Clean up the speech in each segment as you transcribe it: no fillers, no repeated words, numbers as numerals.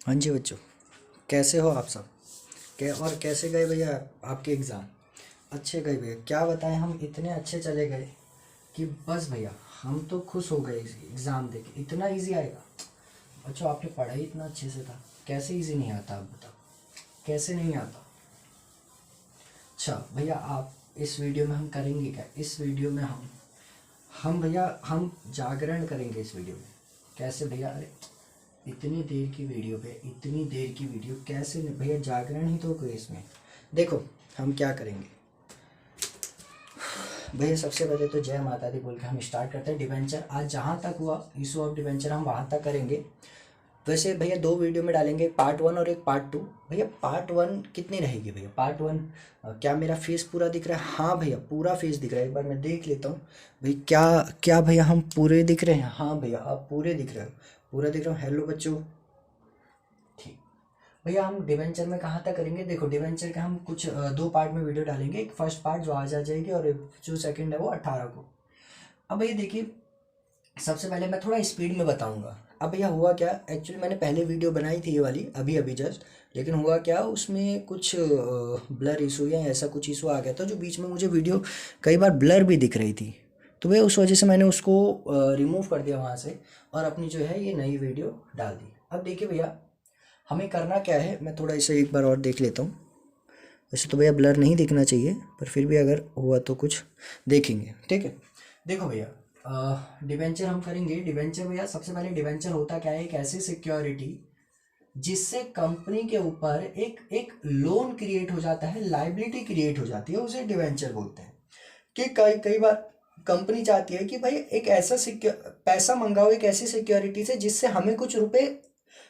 हाँ जी बच्चों, कैसे हो आप सब? और कैसे गए भैया आपके एग्ज़ाम? अच्छे गए भैया। क्या बताएं, हम इतने अच्छे चले गए कि बस भैया हम तो खुश हो गए इस एग्ज़ाम देके। इतना इजी आएगा बच्चों, आपने पढ़ाई इतना अच्छे से था, कैसे इजी नहीं आता आप बताओ, कैसे नहीं आता? अच्छा भैया, आप इस वीडियो में हम करेंगे क्या? इस वीडियो में हम भैया हम जागरण करेंगे इस वीडियो में। कैसे भैया? अरे इतनी देर की वीडियो पे इतनी देर की वीडियो कैसे नहीं भैया? जागरण ही तो कोई इसमें। देखो हम क्या करेंगे भैया, सबसे पहले तो जय माता दी बोल के हम स्टार्ट करते हैं। डिवेंचर आज जहाँ तक हुआ, इशू ऑफ डिवेंचर हम वहाँ तक करेंगे। वैसे भैया दो वीडियो में डालेंगे, एक पार्ट 1 और एक पार्ट 2। भैया पार्ट 1 कितनी रहेगी भैया? पार्ट 1 क्या मेरा फेस पूरा दिख रहा है? हाँ भैया पूरा फेस दिख रहा है, एक बार मैं देख लेता हूँ। भाई क्या क्या भैया, हम पूरे दिख रहे हैं? हाँ भैया आप पूरे दिख रहे हो, पूरा दिख रहा हूँ। हेलो बच्चों, ठीक। भैया हम डिवेंचर में कहाँ तक करेंगे? देखो डिवेंचर के हम कुछ दो पार्ट में वीडियो डालेंगे। एक फर्स्ट पार्ट जो आज आ जाएगी और जो सेकंड है वो 18 को। अब भैया देखिए, सबसे पहले मैं थोड़ा स्पीड में बताऊंगा। अब भैया हुआ क्या, एक्चुअली मैंने पहले वीडियो बनाई थी ये वाली अभी अभी जस्ट, लेकिन हुआ क्या उसमें कुछ ब्लर इशू या ऐसा कुछ इशू आ गया था, जो बीच में मुझे वीडियो कई बार ब्लर भी दिख रही थी। तो भैया उस वजह से मैंने उसको रिमूव कर दिया वहाँ से, और अपनी जो है ये नई वीडियो डाल दी। अब देखिए भैया, हमें करना क्या है, मैं थोड़ा इसे एक बार और देख लेता हूँ। वैसे तो भैया ब्लर नहीं दिखना चाहिए, पर फिर भी अगर हुआ तो कुछ देखेंगे, ठीक है। देखो भैया, डिवेंचर हम करेंगे। डिवेंचर भैया सबसे पहले डिवेंचर होता क्या है, एक ऐसी सिक्योरिटी जिससे कंपनी के ऊपर एक एक लोन क्रिएट हो जाता है, लाइबिलिटी क्रिएट हो जाती है, उसे डिवेंचर बोलते हैं। कि कई कई बार कंपनी चाहती है कि भाई एक ऐसा सिक्योर पैसा मंगाओ एक ऐसी सिक्योरिटी से जिससे हमें कुछ रुपए,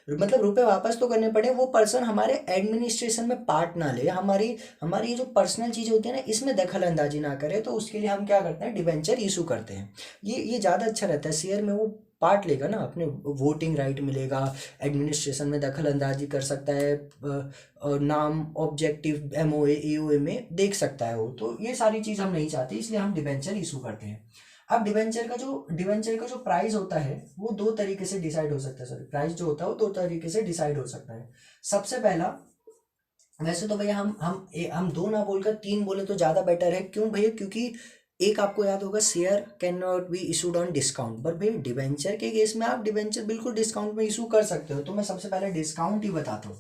मतलब रुपए वापस तो करने पड़े, वो पर्सन हमारे एडमिनिस्ट्रेशन में पार्ट ना ले, हमारी हमारी जो पर्सनल चीज़ें होती है ना इसमें दखल अंदाजी ना करे। तो उसके लिए हम क्या करते हैं, डिबेंचर इशू करते हैं। ये ज़्यादा अच्छा रहता है, शेयर में वो पार्ट लेगा ना, अपने वोटिंग राइट मिलेगा, एडमिनिस्ट्रेशन में दखल अंदाजी कर सकता है, नाम ऑब्जेक्टिव एमओए एओए में देख सकता है वो। तो ये सारी चीज़ हम नहीं चाहते, इसलिए हम डिबेंचर इशू करते हैं। अब डिवेंचर का जो प्राइस होता है वो दो तरीके से डिसाइड हो सकता है। सॉरी, प्राइस जो होता है वो दो तरीके से डिसाइड हो सकता है। सबसे पहला, वैसे तो भैया हम दो ना बोलकर तीन बोले तो ज़्यादा बेटर है। क्यों भैया? क्योंकि एक आपको याद होगा, share can not be issued on discount, पर भैया डिवेंचर के केस में आप डिवेंचर बिल्कुल डिस्काउंट में इशू कर सकते हो। तो मैं सबसे पहले डिस्काउंट ही बताता हूँ।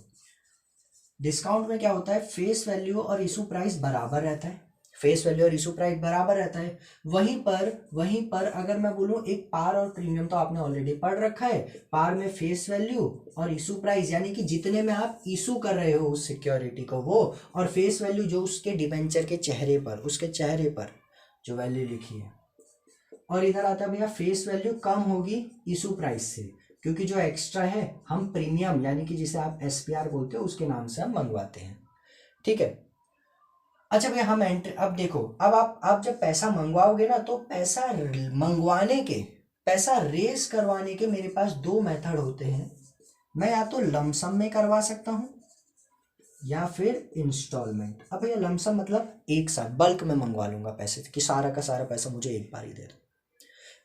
डिस्काउंट में क्या होता है, फेस वैल्यू और इशू प्राइस बराबर रहता है। फेस वैल्यू और इशू प्राइस बराबर रहता है। वहीं पर अगर मैं बोलूं एक पार और प्रीमियम, तो आपने ऑलरेडी पढ़ रखा है। पार में फेस वैल्यू और इशू प्राइस, यानी कि जितने में आप इशू कर रहे हो उस सिक्योरिटी को वो, और फेस वैल्यू जो उसके डिबेंचर के चेहरे पर, उसके चेहरे पर जो वैल्यू लिखी है। और इधर आता है भैया, फेस वैल्यू कम होगी इशू प्राइस से, क्योंकि जो एक्स्ट्रा है हम प्रीमियम, यानी कि जिसे आप एसपीआर बोलते हो, उसके नाम से हम मंगवाते हैं, ठीक है। अच्छा भैया, हम एंट्री, अब देखो, अब आप जब पैसा मंगवाओगे ना, तो मंगवाने के पैसा रेस करवाने के मेरे पास दो मेथड होते हैं। मैं या तो लमसम में करवा सकता हूँ या फिर इंस्टॉलमेंट। अब भैया लमसम मतलब एक साथ बल्क में मंगवा लूंगा पैसे, कि सारा का सारा पैसा मुझे एक बार ही दे दो,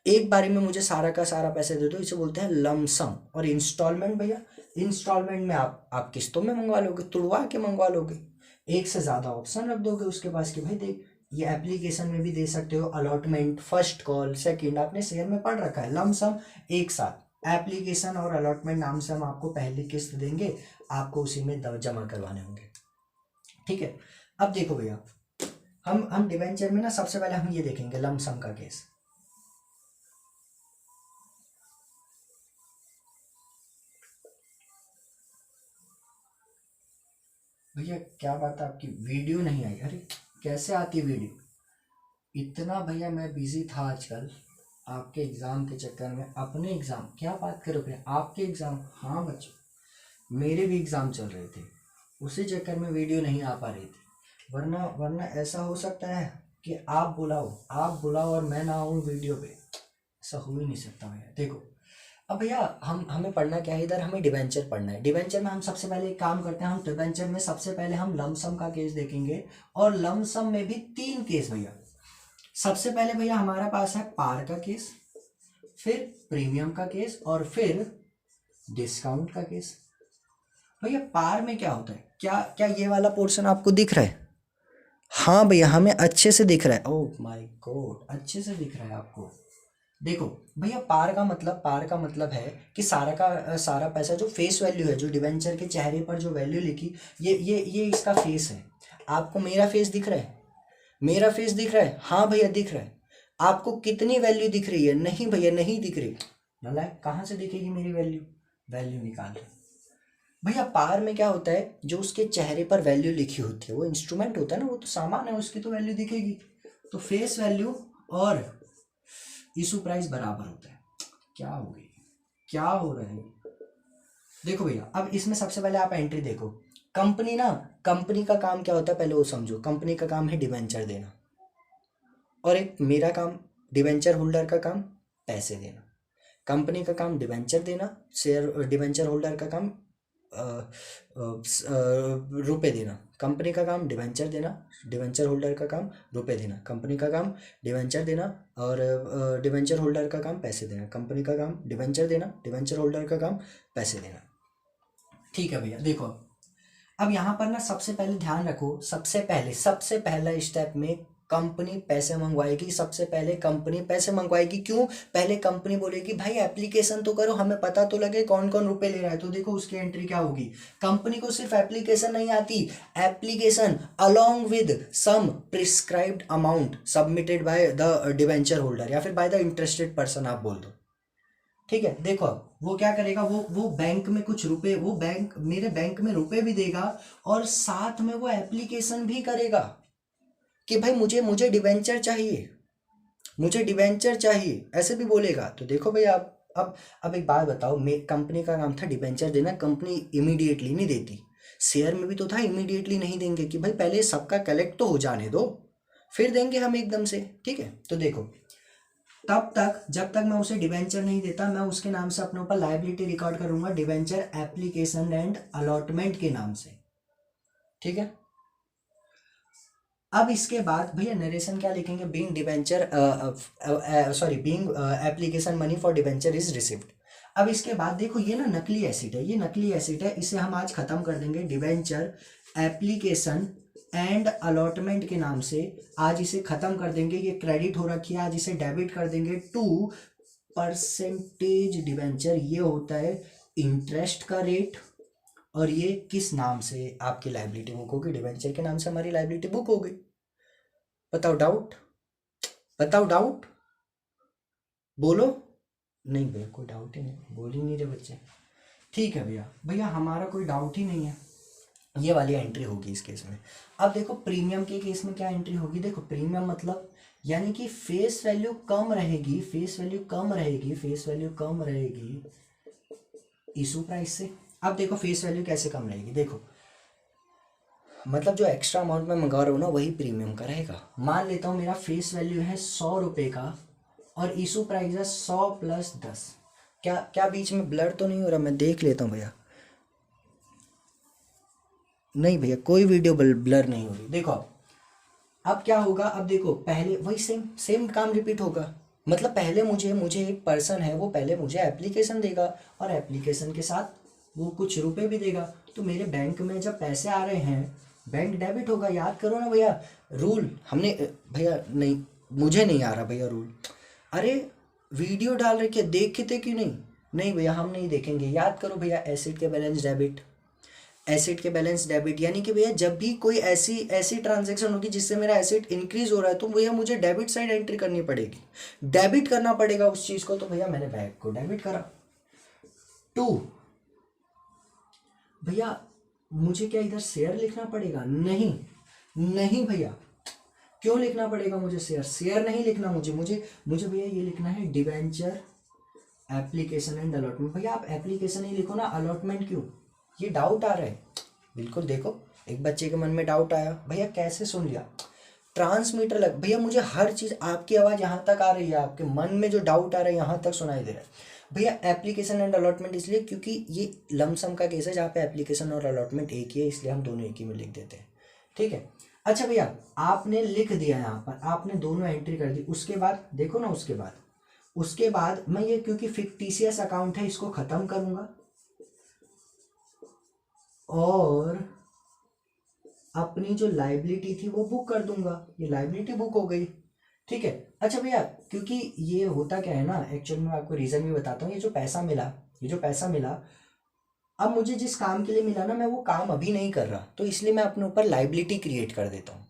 एक बारी में मुझे सारा का सारा पैसे दे दो, इसे बोलते हैं लमसम। और इंस्टॉलमेंट भैया, इंस्टॉलमेंट में आप किस्तों में मंगवा लोगे, तुड़वा के मंगवा लोगे, एक से ज़्यादा ऑप्शन रख दोगे उसके पास कि भाई देख, ये एप्लीकेशन में भी दे सकते हो, अलॉटमेंट, फर्स्ट कॉल, सेकंड, आपने शेयर में पढ़ रखा है। लमसम एक साथ एप्लीकेशन और अलॉटमेंट नाम से हम आपको पहली किस्त देंगे, आपको उसी में जमा करवाने होंगे, ठीक है। अब देखो भैया, हम डिवेंचर में ना सबसे पहले हम ये देखेंगे लमसम का केस। भैया क्या बात है, आपकी वीडियो नहीं आई? अरे कैसे आती वीडियो? इतना भैया मैं बिजी था आजकल आपके एग्ज़ाम के चक्कर में। अपने एग्ज़ाम क्या बात करोगे, आपके एग्ज़ाम? हाँ बच्चों, मेरे भी एग्ज़ाम चल रहे थे, उसी चक्कर में वीडियो नहीं आ पा रही थी। वरना वरना ऐसा हो सकता है कि आप बुलाओ और मैं ना आऊँ वीडियो पे, ऐसा हो ही नहीं सकता भैया। देखो, अब भैया हम हमें पढ़ना क्या है, इधर हमें डिवेंचर पढ़ना है। डिवेंचर में हम सबसे पहले एक काम करते हैं, हम डिवेंचर में सबसे पहले हम लमसम का केस देखेंगे। और लमसम में भी तीन केस भैया। सबसे पहले भैया हमारा पास है पार का केस, फिर प्रीमियम का केस, और फिर डिस्काउंट का केस। भैया पार में क्या होता है, क्या क्या ये वाला पोर्शन आपको दिख रहा है? हाँ भैया हमें अच्छे से दिख रहा है, ओह माय गॉड अच्छे से दिख रहा है आपको। देखो भैया पार का मतलब है कि सारा का सारा पैसा जो फेस वैल्यू है, जो डिवेंचर के चेहरे पर जो वैल्यू लिखी, ये इसका फेस है। आपको मेरा फेस दिख रहा है? मेरा फेस दिख रहा है? हाँ भैया दिख रहा है। आपको कितनी वैल्यू दिख रही है? नहीं भैया नहीं दिख रही। नालायक, कहाँ से दिखेगी मेरी वैल्यू? वैल्यू निकाल रहे भैया। पार में क्या होता है, जो उसके चेहरे पर वैल्यू लिखी होती है, वो इंस्ट्रूमेंट होता है ना, वो तो सामान है, उसकी तो वैल्यू दिखेगी। तो फेस वैल्यू और इशू प्राइस बराबर होता है। क्या हो गई, क्या हो रहा है? देखो भैया अब इसमें सबसे पहले आप एंट्री देखो। कंपनी ना, कंपनी का काम क्या होता है पहले वो समझो। कंपनी का काम है डिवेंचर देना, और एक मेरा काम, डिवेंचर होल्डर का काम पैसे देना। कंपनी का काम डिवेंचर देना, शेयर डिवेंचर होल्डर का काम रुपए देना। कंपनी का काम डिवेंचर देना, डिवेंचर होल्डर का काम रुपए देना। कंपनी का काम डिवेंचर देना, और डिवेंचर होल्डर का काम पैसे देना। कंपनी का काम डिवेंचर देना, डिवेंचर होल्डर का काम पैसे देना। ठीक है भैया देखो, अब यहाँ पर ना सबसे पहले ध्यान रखो, सबसे पहला स्टेप में कंपनी पैसे मंगवाएगी। सबसे पहले कंपनी पैसे मंगवाएगी। क्यों? पहले कंपनी बोलेगी भाई एप्लीकेशन तो करो, हमें पता तो लगे कौन कौन रुपए ले रहा है। तो देखो उसकी एंट्री क्या होगी। कंपनी को सिर्फ एप्लीकेशन नहीं आती, application along with some prescribed amount submitted by the debenture holder, या फिर बाय द इंटरेस्टेड पर्सन आप बोल दो। ठीक है देखो वो क्या करेगा, वो बैंक में कुछ रुपए, वो बैंक मेरे बैंक में रुपए भी देगा, और साथ में वो एप्लीकेशन भी करेगा कि भाई मुझे मुझे डिवेंचर चाहिए, मुझे डिवेंचर चाहिए, ऐसे भी बोलेगा। तो देखो भाई आप अब एक बात बताओ, कंपनी का काम था डिवेंचर देना। कंपनी इमीडिएटली नहीं देती, शेयर में भी तो था इमीडिएटली नहीं देंगे, कि भाई पहले सबका कलेक्ट तो हो जाने दो फिर देंगे हम एकदम से। ठीक है तो देखो तब तक जब तक मैं उसे डिवेंचर नहीं देता, मैं उसके नाम से अपने ऊपर लायबिलिटी रिकॉर्ड करूंगा, डिवेंचर एप्लीकेशन एंड अलॉटमेंट के नाम से। ठीक है अब इसके बाद भैया नरेशन क्या लिखेंगे, being debenture sorry being application money for debenture is received. अब इसके बाद देखो ये ना नकली एसिड है, ये नकली एसिड है, इसे हम आज खत्म कर देंगे। डिवेंचर एप्लीकेशन एंड अलॉटमेंट के नाम से आज इसे खत्म कर देंगे। ये क्रेडिट हो रखी है, आज इसे डेबिट कर देंगे टू परसेंटेज डिवेंचर। ये होता है इंटरेस्ट का रेट, और ये किस नाम से आपकी लाइबिलिटी बुक होगी? डिवेंचर के नाम से हमारी लाइबिलिटी बुक हो गई। बताओ डाउट, बताओ डाउट, बोलो। नहीं भैया कोई डाउट ही नहीं, बोल ही नहीं रहे बच्चे। ठीक है भैया, भैया हमारा कोई डाउट ही नहीं है, ये वाली एंट्री होगी इस केस में। अब देखो प्रीमियम के केस में क्या एंट्री होगी। देखो प्रीमियम मतलब यानी कि फेस वैल्यू कम रहेगी, फेस वैल्यू कम रहेगी, फेस वैल्यू कम रहेगी इशू प्राइस से। अब देखो फेस वैल्यू कैसे कम रहेगी, देखो मतलब जो एक्स्ट्रा अमाउंट में मंगा रहा हूँ ना वही प्रीमियम का रहेगा। मान लेता हूँ मेरा फेस वैल्यू है 100 रुपये का, और इशू प्राइस है 100 प्लस 10। क्या क्या बीच में ब्लर तो नहीं हो रहा? मैं देख लेता हूँ भैया। नहीं भैया कोई वीडियो ब्लर नहीं हो रही। देखो अब क्या होगा, अब देखो पहले वही सेम सेम काम रिपीट होगा। मतलब पहले मुझे एक पर्सन है, वो पहले मुझे एप्लीकेशन देगा, और एप्लीकेशन के साथ वो कुछ रुपए भी देगा। तो मेरे बैंक में जब पैसे आ रहे हैं, बैंक डेबिट होगा। याद करो ना भैया रूल, हमने भैया नहीं, मुझे नहीं आ रहा भैया रूल। अरे वीडियो डाल रखे देखे थे कि नहीं? नहीं भैया हम नहीं देखेंगे। याद करो भैया एसिड के बैलेंस डेबिट, एसिड के बैलेंस डेबिट, यानी कि भैया जब भी कोई ऐसी ऐसी ट्रांजैक्शन होगी जिससे मेरा एसिड इंक्रीज हो रहा है, तो भैया मुझे डेबिट साइड एंट्री करनी पड़ेगी, डेबिट करना पड़ेगा उस चीज़ को। तो भैया मैंने बैंक को डेबिट करा। टू भैया मुझे क्या इधर शेयर लिखना पड़ेगा? नहीं नहीं भैया, क्यों लिखना पड़ेगा मुझे शेयर? शेयर नहीं लिखना मुझे, मुझे भैया ये लिखना है डिवेंचर एप्लीकेशन एंड अलॉटमेंट। भैया आप एप्लीकेशन ही लिखो ना, अलॉटमेंट क्यों? ये डाउट आ रहा है बिल्कुल। देखो एक बच्चे के मन में डाउट आया, भैया कैसे सुन लिया? ट्रांसमीटर लग भैया, मुझे हर चीज़ आपकी आवाज़ यहाँ तक आ रही है, आपके मन में जो डाउट आ रहा है यहाँ तक सुनाई दे रहा है। भैया एप्लीकेशन एंड अलॉटमेंट इसलिए क्योंकि ये लमसम का केस है जहाँ पे एप्लीकेशन और अलॉटमेंट एक ही है, इसलिए हम दोनों एक ही में लिख देते हैं। ठीक है अच्छा भैया आपने लिख दिया यहाँ पर, आपने दोनों एंट्री कर दी। उसके बाद देखो ना, उसके बाद मैं ये क्योंकि फिक्टिशियस अकाउंट है इसको खत्म करूंगा। और अपनी जो लाइबिलिटी थी वो बुक कर दूंगा। ये लाइबिलिटी बुक हो गई, ठीक है। अच्छा भैया, क्योंकि ये होता क्या है ना, एक्चुअल में आपको रीज़न भी बताता हूँ। ये जो पैसा मिला, ये जो पैसा मिला, अब मुझे जिस काम के लिए मिला ना, मैं वो काम अभी नहीं कर रहा, तो इसलिए मैं अपने ऊपर लाइबिलिटी क्रिएट कर देता हूँ।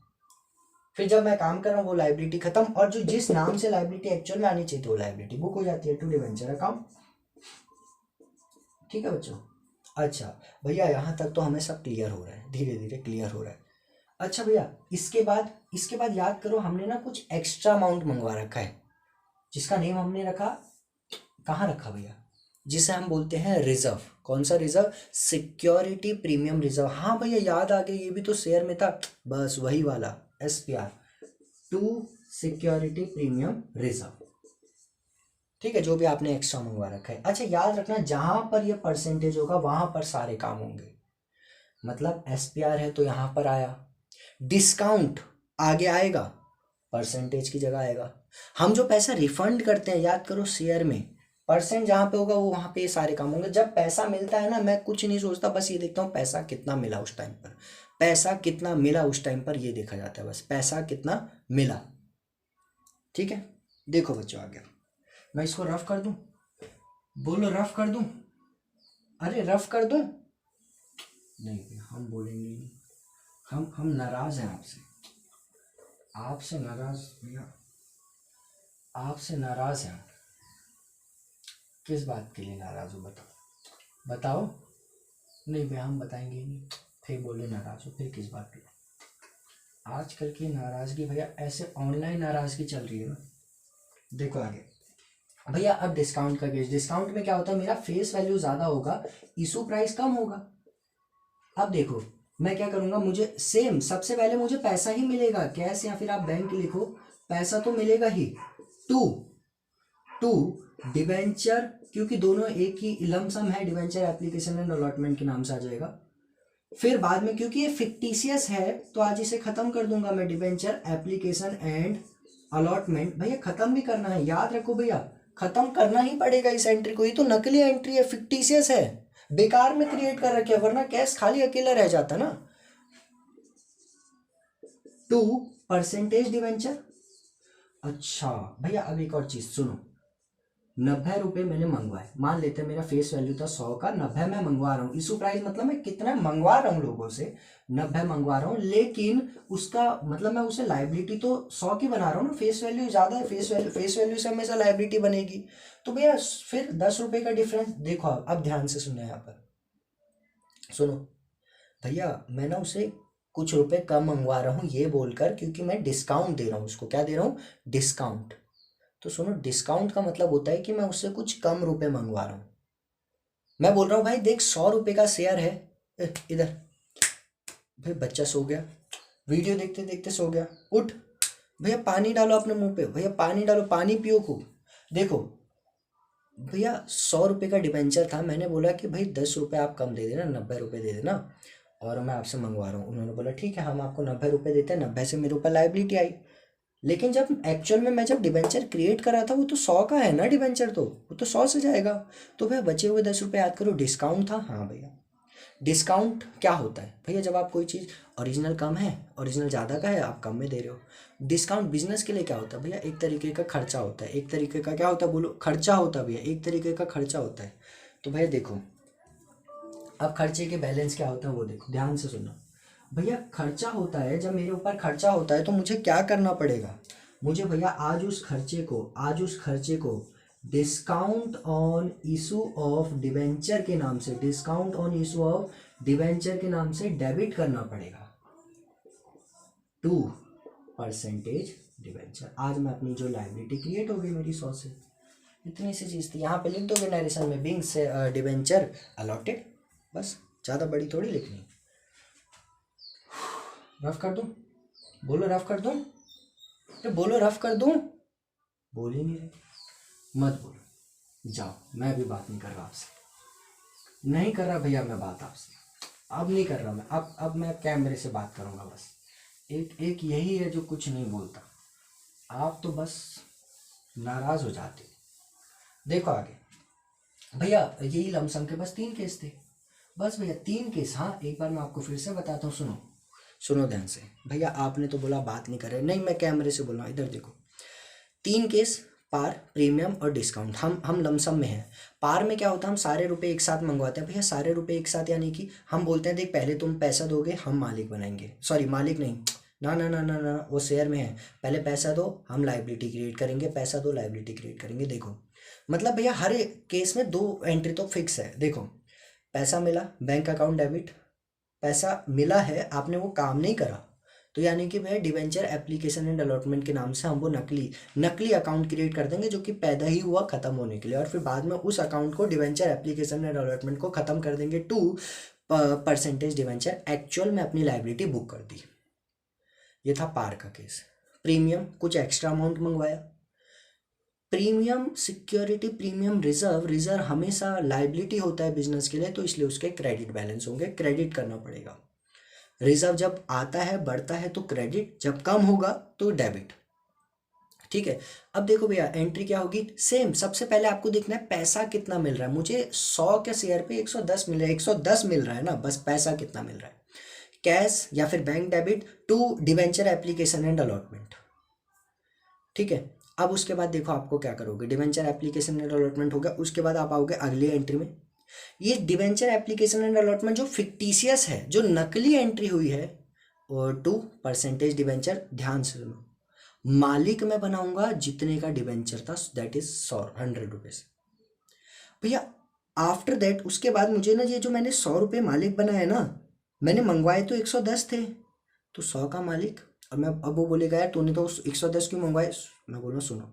फिर जब मैं काम कर रहा हूँ वो लाइबिलिटी खत्म, और जो जिस नाम से लाइबिलिटी एक्चुअल में आनी चाहिए थी वो लाइबिलिटी बुक हो जाती है टू डिवेंचर अकाउंट। ठीक है बच्चों। अच्छा भैया, यहाँ तक तो हमें सब क्लियर हो रहा है, धीरे धीरे क्लियर हो रहा है। अच्छा भैया, इसके बाद याद करो, हमने ना कुछ एक्स्ट्रा अमाउंट मंगवा रखा है, जिसका नेम हमने रखा, कहाँ रखा भैया, जिसे हम बोलते हैं रिजर्व। कौन सा रिजर्व? Security premium reserve. हाँ भैया याद आ गया, ये भी तो शेयर में था, बस वही वाला SPR, to security premium reserve. ठीक है, जो भी आपने एक्स्ट्रा मंगवा रखा है। अच्छा याद रखना, जहां पर ये परसेंटेज होगा वहां पर सारे काम होंगे। मतलब SPR है तो यहाँ पर आया, डिस्काउंट आगे आएगा, परसेंटेज की जगह आएगा। हम जो पैसा रिफंड करते हैं, याद करो शेयर में परसेंट जहाँ पे होगा वो वहाँ पे ये सारे काम होंगे। जब पैसा मिलता है ना, मैं कुछ नहीं सोचता, बस ये देखता हूँ पैसा कितना मिला उस टाइम पर, पैसा कितना मिला उस टाइम पर, ये देखा जाता है, बस पैसा कितना मिला। ठीक है, देखो बच्चों आगे, मैं इसको रफ कर दूं, बोलो रफ कर दूं, अरे रफ कर दूं, नहीं हम बोलेंगे नहीं, हम नाराज हैं आपसे, आपसे नाराज भैया, आपसे नाराज हैं। किस बात के लिए नाराज हो, बताओ बताओ। नहीं भैया हम बताएंगे ही नहीं, फिर बोले नाराज हो, फिर किस बात की? आजकल की नाराजगी भैया ऐसे ऑनलाइन नाराजगी चल रही है ना। देखो आगे भैया, अब डिस्काउंट का केस, डिस्काउंट में क्या होता है, मेरा फेस वैल्यू ज्यादा होगा, इशू प्राइस कम होगा। अब देखो मैं क्या करूंगा, मुझे सेम, सबसे पहले मुझे पैसा ही मिलेगा, कैश या फिर आप बैंक लिखो, पैसा तो मिलेगा ही। टू टू डिवेंचर, क्योंकि दोनों एक ही लमसम है, डिवेंचर एप्लीकेशन एंड अलॉटमेंट के नाम से आ जाएगा। फिर बाद में क्योंकि ये फिक्टिशियस है तो आज इसे खत्म कर दूंगा मैं, डिवेंचर एप्लीकेशन एंड अलॉटमेंट। भैया खत्म भी करना है, याद रखो भैया, खत्म करना ही पड़ेगा इस एंट्री को, ये तो नकली एंट्री है, फिक्टिशियस है, बेकार में क्रिएट कर रखे, वरना कैश खाली अकेला रह जाता ना। To percentage debenture. अच्छा भैया अब एक और चीज सुनो, 90 रुपये मैंने मंगवाए, मान लेते हैं मेरा फेस वैल्यू था 100 का, 90 मैं मंगवा रहा हूँ, इशू प्राइस मतलब मैं कितना मंगवा रहा हूँ लोगों से, 90 मंगवा रहा हूँ, लेकिन उसका मतलब मैं उसे लाइबिलिटी तो 100 की बना रहा हूँ ना, फेस वैल्यू ज़्यादा है, फेस वैल्यू से हमेशा लाइबिलिटी बनेगी, तो भैया फिर 10 रुपये का डिफरेंस देखो। अब ध्यान से सुनो, यहाँ पर सुनो भैया, मैं ना उसे कुछ रुपए कम मंगवा रहा हूँ ये बोलकर, क्योंकि मैं डिस्काउंट दे रहा हूँ उसको, क्या दे रहा हूँ, डिस्काउंट। तो सुनो, डिस्काउंट का मतलब होता है कि मैं उससे कुछ कम रुपए मंगवा रहा हूँ। मैं बोल रहा हूँ भाई देख, 100 रुपये का शेयर है, इधर भाई बच्चा सो गया, वीडियो देखते देखते सो गया, उठ भैया पानी डालो अपने मुंह पे, भैया पानी डालो, पानी पियो खूब। देखो भैया 100 रुपये का डिबेंचर था, मैंने बोला कि भाई 10 रुपये आप कम दे देना, 90 रुपये दे देना, और मैं आपसे मंगवा रहा हूँ। उन्होंने बोला ठीक है हम आपको 90 रुपये देते हैं, 90 से मेरे ऊपर लाइबिलिटी आई। लेकिन जब एक्चुअल में मैं जब डिबेंचर क्रिएट कर रहा था, वो तो 100 का है ना डिबेंचर, तो वो तो 100 से जाएगा, तो भैया बचे हुए 10 रुपये याद करो, डिस्काउंट था। हाँ भैया, डिस्काउंट क्या होता है भैया, जब आप कोई चीज़ ओरिजिनल कम है, ओरिजिनल ज़्यादा का है, आप कम में दे रहे हो। डिस्काउंट बिजनेस के लिए क्या होता है भैया, एक तरीके का खर्चा होता है, एक तरीके का क्या होता है, बोलो, खर्चा होता है भैया, एक तरीके का खर्चा होता है। तो भैया देखो, अब खर्चे के बैलेंस क्या होता है वो देखो, ध्यान से सुनना भैया। खर्चा होता है, जब मेरे ऊपर खर्चा होता है तो मुझे क्या करना पड़ेगा, मुझे भैया आज उस खर्चे को discount on issue of debenture के नाम से, discount on issue of debenture के नाम से डेबिट करना पड़ेगा, टू परसेंटेज डिबेंचर। आज मैं अपनी जो लाइबिलिटी क्रिएट हो गई मेरी 100 से, इतनी सी चीज़ थी, यहाँ पे लिख दोगे नरेशन में, बिंग से डिबेंचर अलॉटेड, बस, ज़्यादा बड़ी थोड़ी लिखनी। रफ कर दूँ, बोलो रफ कर दूँ, तो बोलो रफ कर दूँ, बोल ही नहीं रहे, मत बोलो, जाओ, मैं भी बात नहीं कर रहा आपसे, नहीं कर रहा भैया मैं बात आपसे, अब नहीं कर रहा मैं, अब मैं कैमरे से बात करूँगा बस। एक एक यही है जो कुछ नहीं बोलता, आप तो बस नाराज़ हो जाते। देखो आगे भैया, यही लमसम के बस 3 केस थे, बस भैया 3 केस। हाँ एक बार मैं आपको फिर से बताता हूँ, सुनो सुनो ध्यान से। भैया आपने तो बोला बात नहीं कर रहे, नहीं मैं कैमरे से बोल रहा हूँ, इधर देखो। 3 केस, पार, प्रीमियम और डिस्काउंट। हम लमसम में हैं। पार में क्या होता है, हम सारे रुपए एक साथ मंगवाते हैं। भैया सारे रुपए एक साथ यानी कि हम बोलते हैं देख पहले तुम पैसा दोगे हम मालिक बनाएंगे, सॉरी मालिक नहीं, ना ना ना ना ना, वो शेयर में है। पहले पैसा दो हम लाइबिलिटी क्रिएट करेंगे, पैसा दो लाइबिलिटी क्रिएट करेंगे। देखो मतलब भैया हर एक केस में 2 एंट्री तो फिक्स है। देखो पैसा मिला, बैंक अकाउंट डेबिट, पैसा मिला है, आपने वो काम नहीं करा, तो यानी कि भैया डिवेंचर एप्लीकेशन एंड अलॉटमेंट के नाम से हम वो नकली नकली अकाउंट क्रिएट कर देंगे जो कि पैदा ही हुआ खत्म होने के लिए, और फिर बाद में उस अकाउंट को डिवेंचर एप्लीकेशन एंड अलॉटमेंट को खत्म कर देंगे टू परसेंटेज डिवेंचर, एक्चुअल में अपनी लाइबिलिटी बुक कर दी। ये था पार का केस। प्रीमियम, कुछ एक्स्ट्रा अमाउंट मंगवाया। Premium security, premium reserve, reserve हमेशा लाइबिलिटी होता है बिजनेस के लिए, तो इसलिए उसके क्रेडिट बैलेंस होंगे, क्रेडिट करना पड़ेगा। रिजर्व जब आता है बढ़ता है तो क्रेडिट, जब कम होगा तो डेबिट। ठीक है। अब देखो भैया एंट्री क्या होगी, सेम। सबसे पहले आपको देखना है पैसा कितना मिल रहा है। मुझे 100 के शेयर पे 110 मिल रहा है, 110 मिल रहा है ना, बस पैसा कितना मिल रहा है। कैश या फिर bank debit to debenture application and allotment. ठीक है। अब उसके बाद देखो आपको क्या करोगे, डिवेंचर एप्लीकेशन एंड अलॉटमेंट हो गया, उसके बाद आप आओगे अगली एंट्री में। ये डिवेंचर एप्लीकेशन एंड अलॉटमेंट जो फिक्टिशियस है, जो नकली एंट्री हुई है, और टू परसेंटेज डिवेंचर, ध्यान से सुनो, मालिक मैं बनाऊंगा जितने का डिवेंचर था, दैट इज 100 भैया। आफ्टर दैट उसके बाद मुझे ना ये जो मैंने 100 रुपये मालिक बनाया ना, मैंने मंगवाए तो 110 थे, तो 100 का मालिक। अब वो बोलेगा यार तूने तो 110 क्यों मंगवाए, मैं बोलूँ सुनो,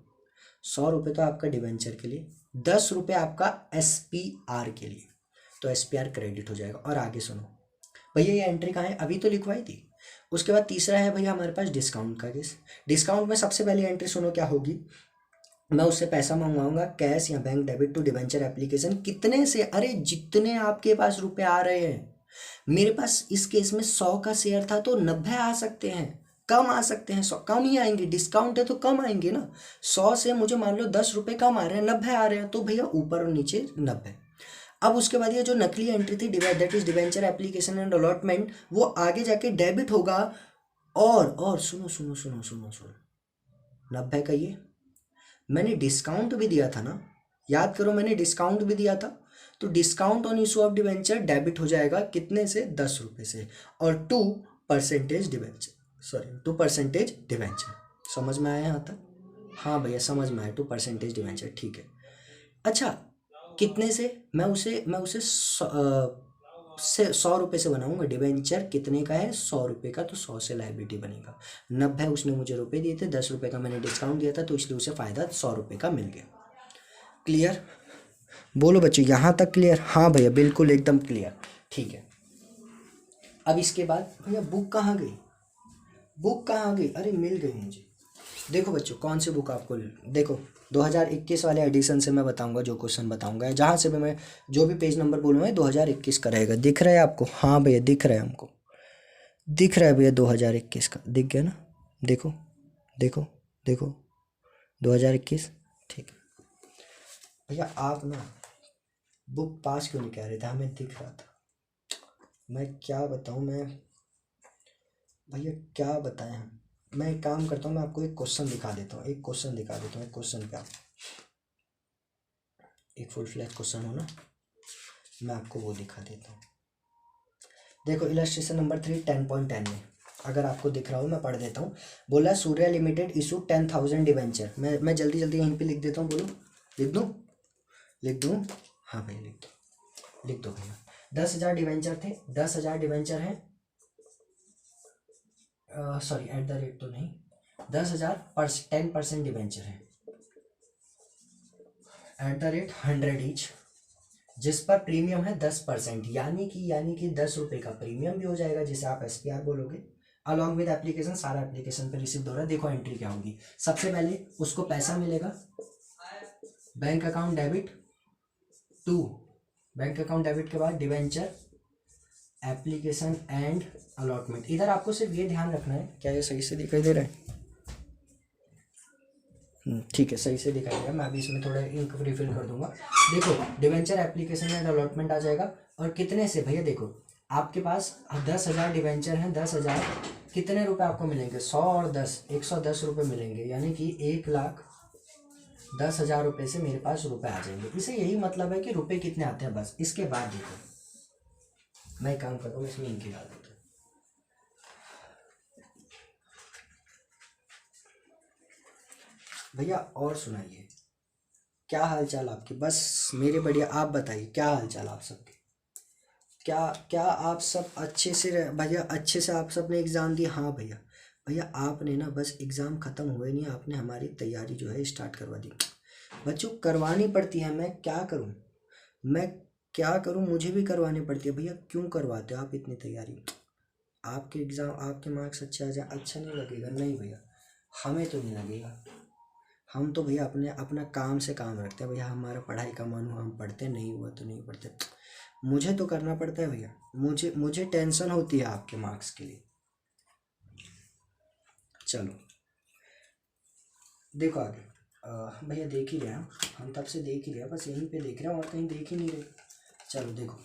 100 रुपये तो आपका डिवेंचर के लिए, 10 रुपये आपका SPR के लिए, तो SPR क्रेडिट हो जाएगा। और आगे सुनो भैया, ये एंट्री कहाँ है, अभी तो लिखवाई थी। उसके बाद तीसरा है भैया हमारे पास डिस्काउंट का केस। डिस्काउंट में सबसे पहली एंट्री सुनो क्या होगी, मैं उससे पैसा मंगवाऊंगा कैश या bank debit to debenture application, कितने से, अरे जितने आपके पास रुपए आ रहे हैं। मेरे पास इस केस में 100 का शेयर था तो 90 आ सकते हैं, कम आ सकते हैं, 100 कम ही आएंगे, डिस्काउंट है तो कम आएंगे ना। 100 से मुझे मान लो 10 रुपये कम आ रहे हैं, 90 आ रहे हैं, तो भैया ऊपर और नीचे 90। अब उसके बाद ये जो नकली एंट्री थी that is debenture application and allotment, वो आगे जाके डेबिट होगा। और सुनो सुनो सुनो सुनो सुनो, 90 का ये मैंने डिस्काउंट भी दिया था ना, याद करो मैंने डिस्काउंट भी दिया था, तो discount on issue of debenture debit हो जाएगा कितने से, 10 रुपये से, और 2% डिवेंचर, सॉरी 2% डिवेंचर। समझ में आया यहाँ तक, हाँ भैया समझ में आया, 2% डिवेंचर, ठीक है। अच्छा कितने से, मैं उसे 100 रुपये से बनाऊंगा। डिवेंचर कितने का है, 100 रुपये का, तो 100 से लाइबिलिटी बनेगा। 90 उसने मुझे रुपए दिए थे, 10 रुपये का मैंने डिस्काउंट दिया था, तो इसलिए उसे फ़ायदा 100 रुपये का मिल गया। क्लियर, बोलो बच्चों यहाँ तक क्लियर, हाँ भैया बिल्कुल एकदम क्लियर, ठीक है। अब इसके बाद भैया बुक कहाँ गई, बुक कहाँ गई, अरे मिल गई मुझे। देखो बच्चों कौन सी बुक आपको, देखो 2021 वाले एडिशन से मैं बताऊंगा, जो क्वेश्चन बताऊंगा, जहाँ से भी मैं जो भी पेज नंबर बोलूँगा 2021 का रहेगा। दिख रहा है आपको, हाँ भैया दिख रहा है, हमको दिख रहा है भैया 2021 का, दिख गया ना, देखो देखो देखो 2021, ठीक है। भैया आप ना बुक पास क्यों नहीं कह रहे थे, हमें दिख रहा था। मैं क्या बताऊँ, मैं भैया क्या बताएं हम। मैं एक काम करता हूँ, मैं आपको एक क्वेश्चन दिखा देता हूँ, एक क्वेश्चन दिखा देता हूँ, एक क्वेश्चन पे आप एक फुल फ्लैश क्वेश्चन हो ना, मैं आपको वो दिखा देता हूँ। देखो इलस्ट्रेशन नंबर 3 10.10 में अगर आपको दिख रहा हो मैं पढ़ देता हूँ। बोला सूर्या लिमिटेड इशू 10,000 डिवेंचर। मैं जल्दी जल्दी यहीं पे लिख देता हूँ, बोलो लिख दूँ, हाँ भाई लिख दो भैया। 10,000 डिवेंचर थे, 10,000 डिवेंचर हैं, सॉरी एट द रेट तो नहीं, 10,000 पर 10% डिवेंचर है, एट द रेट 100 ईच, जिस पर प्रीमियम है 10%, यानी कि 10 रुपये का प्रीमियम भी हो जाएगा, जिसे आप SPR बोलोगे, अलॉन्ग विद एप्लीकेशन, सारा एप्लीकेशन पे रिसीव हो रहा है। देखो एंट्री क्या होगी, सबसे पहले उसको पैसा मिलेगा, bank account debit to, bank account debit के बाद डिवेंचर एप्लीकेशन एंड अलॉटमेंट। इधर आपको सिर्फ ये ध्यान रखना है, क्या ये सही से दिखाई दे रहा है, ठीक है, सही से दिखाई दिया। मैं अभी इसमें थोड़ा इंक रिफिल कर दूंगा। देखो डिवेंचर एप्लीकेशन एंड अलॉटमेंट आ जाएगा। और कितने से भैया, देखो आपके पास 10,000 डिवेंचर हैं, 10,000 कितने रुपए आपको मिलेंगे, 100 और 10, 110 रुपये मिलेंगे, यानी कि 1,10,000 रुपये से मेरे पास रुपए आ जाएंगे। इसे यही मतलब है कि रुपए कितने आते हैं बस। इसके बाद देखो मैं काम करता हूँ, इसमें इंक डाल देता हूँ। भैया और सुनाइए, क्या हाल चाल आपके? बस मेरे बढ़िया, आप बताइए क्या हाल चाल आप सबके? क्या क्या आप सब अच्छे से भैया अच्छे से आप सब ने एग्ज़ाम दिया? हाँ भैया। भैया आपने ना बस एग्ज़ाम ख़त्म हुए नहीं, आपने हमारी तैयारी जो है स्टार्ट करवा दी। बच्चों करवानी पड़ती है, मैं क्या करूं, मैं क्या करूं, मुझे भी करवानी पड़ती है। भैया क्यों करवाते हो आप इतनी तैयारी? आपके एग्ज़ाम, आपके मार्क्स अच्छे आ जाए, अच्छा नहीं लगेगा? नहीं भैया, हमें तो नहीं लगेगा। हम तो भैया अपने अपना काम से काम रखते हैं। भैया हमारा पढ़ाई का मन हुआ हम पढ़ते, नहीं हुआ तो नहीं पढ़ते। मुझे तो करना पड़ता है भैया, मुझे टेंशन होती है आपके मार्क्स के लिए। चलो देखो आगे। भैया देख ही रहे हैं हम तब से देख ही रहे हैं, बस यहीं पे देख रहे हैं और कहीं देख ही नहीं रहे। चलो देखो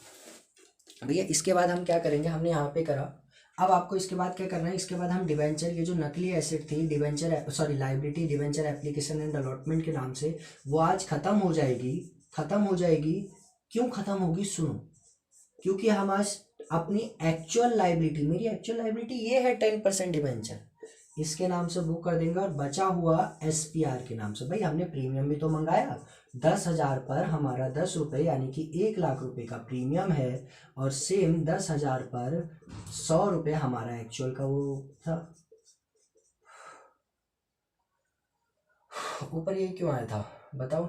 भैया, इसके बाद हम क्या करेंगे, हमने यहाँ पे करा। अब आपको इसके बाद क्या करना है, इसके बाद हम डिवेंचर, ये जो नकली एसेट थी debenture, sorry liability debenture application and allotment के नाम से, वो आज खत्म हो जाएगी। खत्म हो जाएगी, क्यों खत्म होगी सुनो, क्योंकि हम आज अपनी एक्चुअल लाइबिलिटी, मेरी एक्चुअल लाइबिलिटी ये है 10% डिवेंचर, इसके नाम से बुक कर देंगे। और बचा हुआ SPR के नाम से, भाई हमने प्रीमियम भी तो मंगाया, 10,000 पर हमारा 10 रुपये, यानी कि 1,00,000 रुपये का प्रीमियम है। और सेम 10,000 पर 100 रुपये हमारा एक्चुअल का वो था। ऊपर ये क्यों आया था बताओ,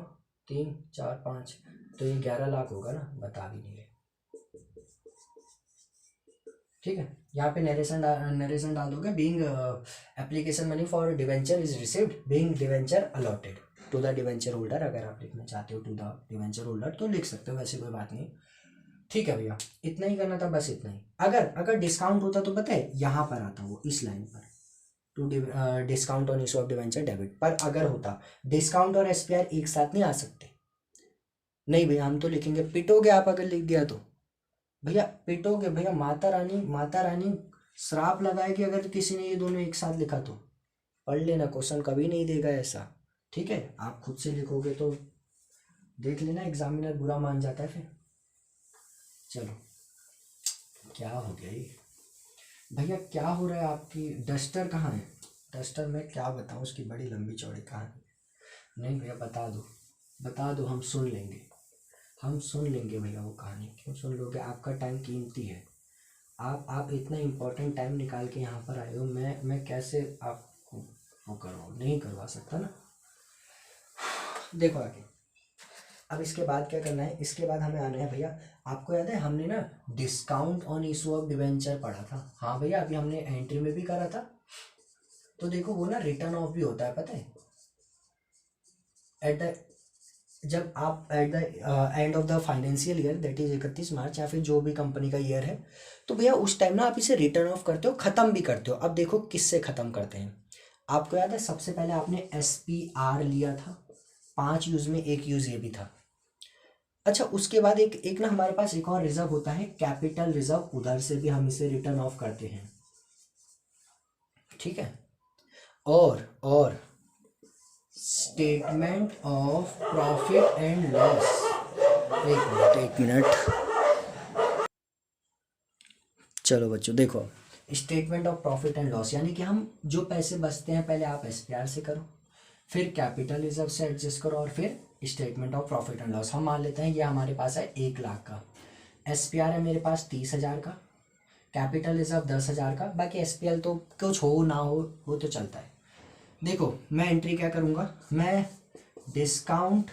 3 4 5, तो ये 11,00,000 होगा ना, बता भी नहीं रहे। ठीक है, यहाँ पे नरेशन डाल दोगे, being application money for debenture is received, being debenture allotted to the debenture holder. अगर आप लिखना चाहते हो टू द डिवेंचर होल्डर तो लिख सकते हो, वैसे कोई बात नहीं। ठीक है भैया, इतना ही करना था, बस इतना ही। अगर अगर डिस्काउंट होता तो पता है यहाँ पर आता वो, इस लाइन पर, to discount on issue of debenture debit पर अगर होता। डिस्काउंट और SPR एक साथ नहीं आ सकते। नहीं भैया, हम तो लिखेंगे, पिटोगे आप अगर लिख दिया तो। भैया पिटोगे भैया, माता रानी श्राप लगाएगी अगर किसी ने ये दोनों एक साथ लिखा तो। पढ़ लेना, क्वेश्चन कभी नहीं देगा ऐसा। ठीक है, आप खुद से लिखोगे तो देख लेना, एग्जामिनर बुरा मान जाता है फिर। चलो क्या हो गया ये भैया, क्या हो रहा है? आपकी डस्टर कहाँ है? डस्टर में क्या बताऊँ, उसकी बड़ी लंबी चौड़ी कहानी। नहीं भैया बता दो, हम सुन लेंगे, हम सुन लेंगे भैया वो कहानी। क्यों सुन लोगे, आपका टाइम कीमती है। आप इतना इम्पोर्टेंट टाइम निकाल के यहाँ पर आए हो, मैं कैसे आपको वो नहीं करवा सकता ना। देखो आगे, अब इसके बाद क्या करना है, इसके बाद हमें आना है भैया। आपको याद है हमने ना discount on issue of debenture पढ़ा था? हाँ भैया, अभी हमने एंट्री में भी करा था। तो देखो वो ना रिटर्न ऑफ भी होता है, पता है, एट द, जब आप at the end of the financial year, that is 31 मार्च, या फिर जो भी कंपनी का ईयर है, तो भैया उस टाइम ना आप इसे रिटर्न ऑफ करते हो, ख़त्म भी करते हो। अब देखो किससे ख़त्म करते हैं। आपको याद है सबसे पहले आपने SPR लिया था, 5 यूज़ में एक यूज़ ये भी था। अच्छा, उसके बाद एक एक ना हमारे पास एक और रिजर्व होता है, कैपिटल रिजर्व, उधर से भी हम इसे रिटर्न ऑफ करते हैं। ठीक है, और statement of profit and loss. एक मिनट, चलो बच्चों देखो, statement of profit and loss, यानी कि हम जो पैसे बचते हैं पहले आप SPR से करो, फिर कैपिटल रिजर्व से एडजस्ट करो, और फिर statement of profit and loss. हम मान लेते हैं ये हमारे पास है 1,00,000 का, SPR है मेरे पास 30,000 का, कैपिटल रिजर्व 10,000 का, बाकी SPL तो कुछ हो ना हो वो तो चलता है। देखो मैं एंट्री क्या करूँगा, मैं discount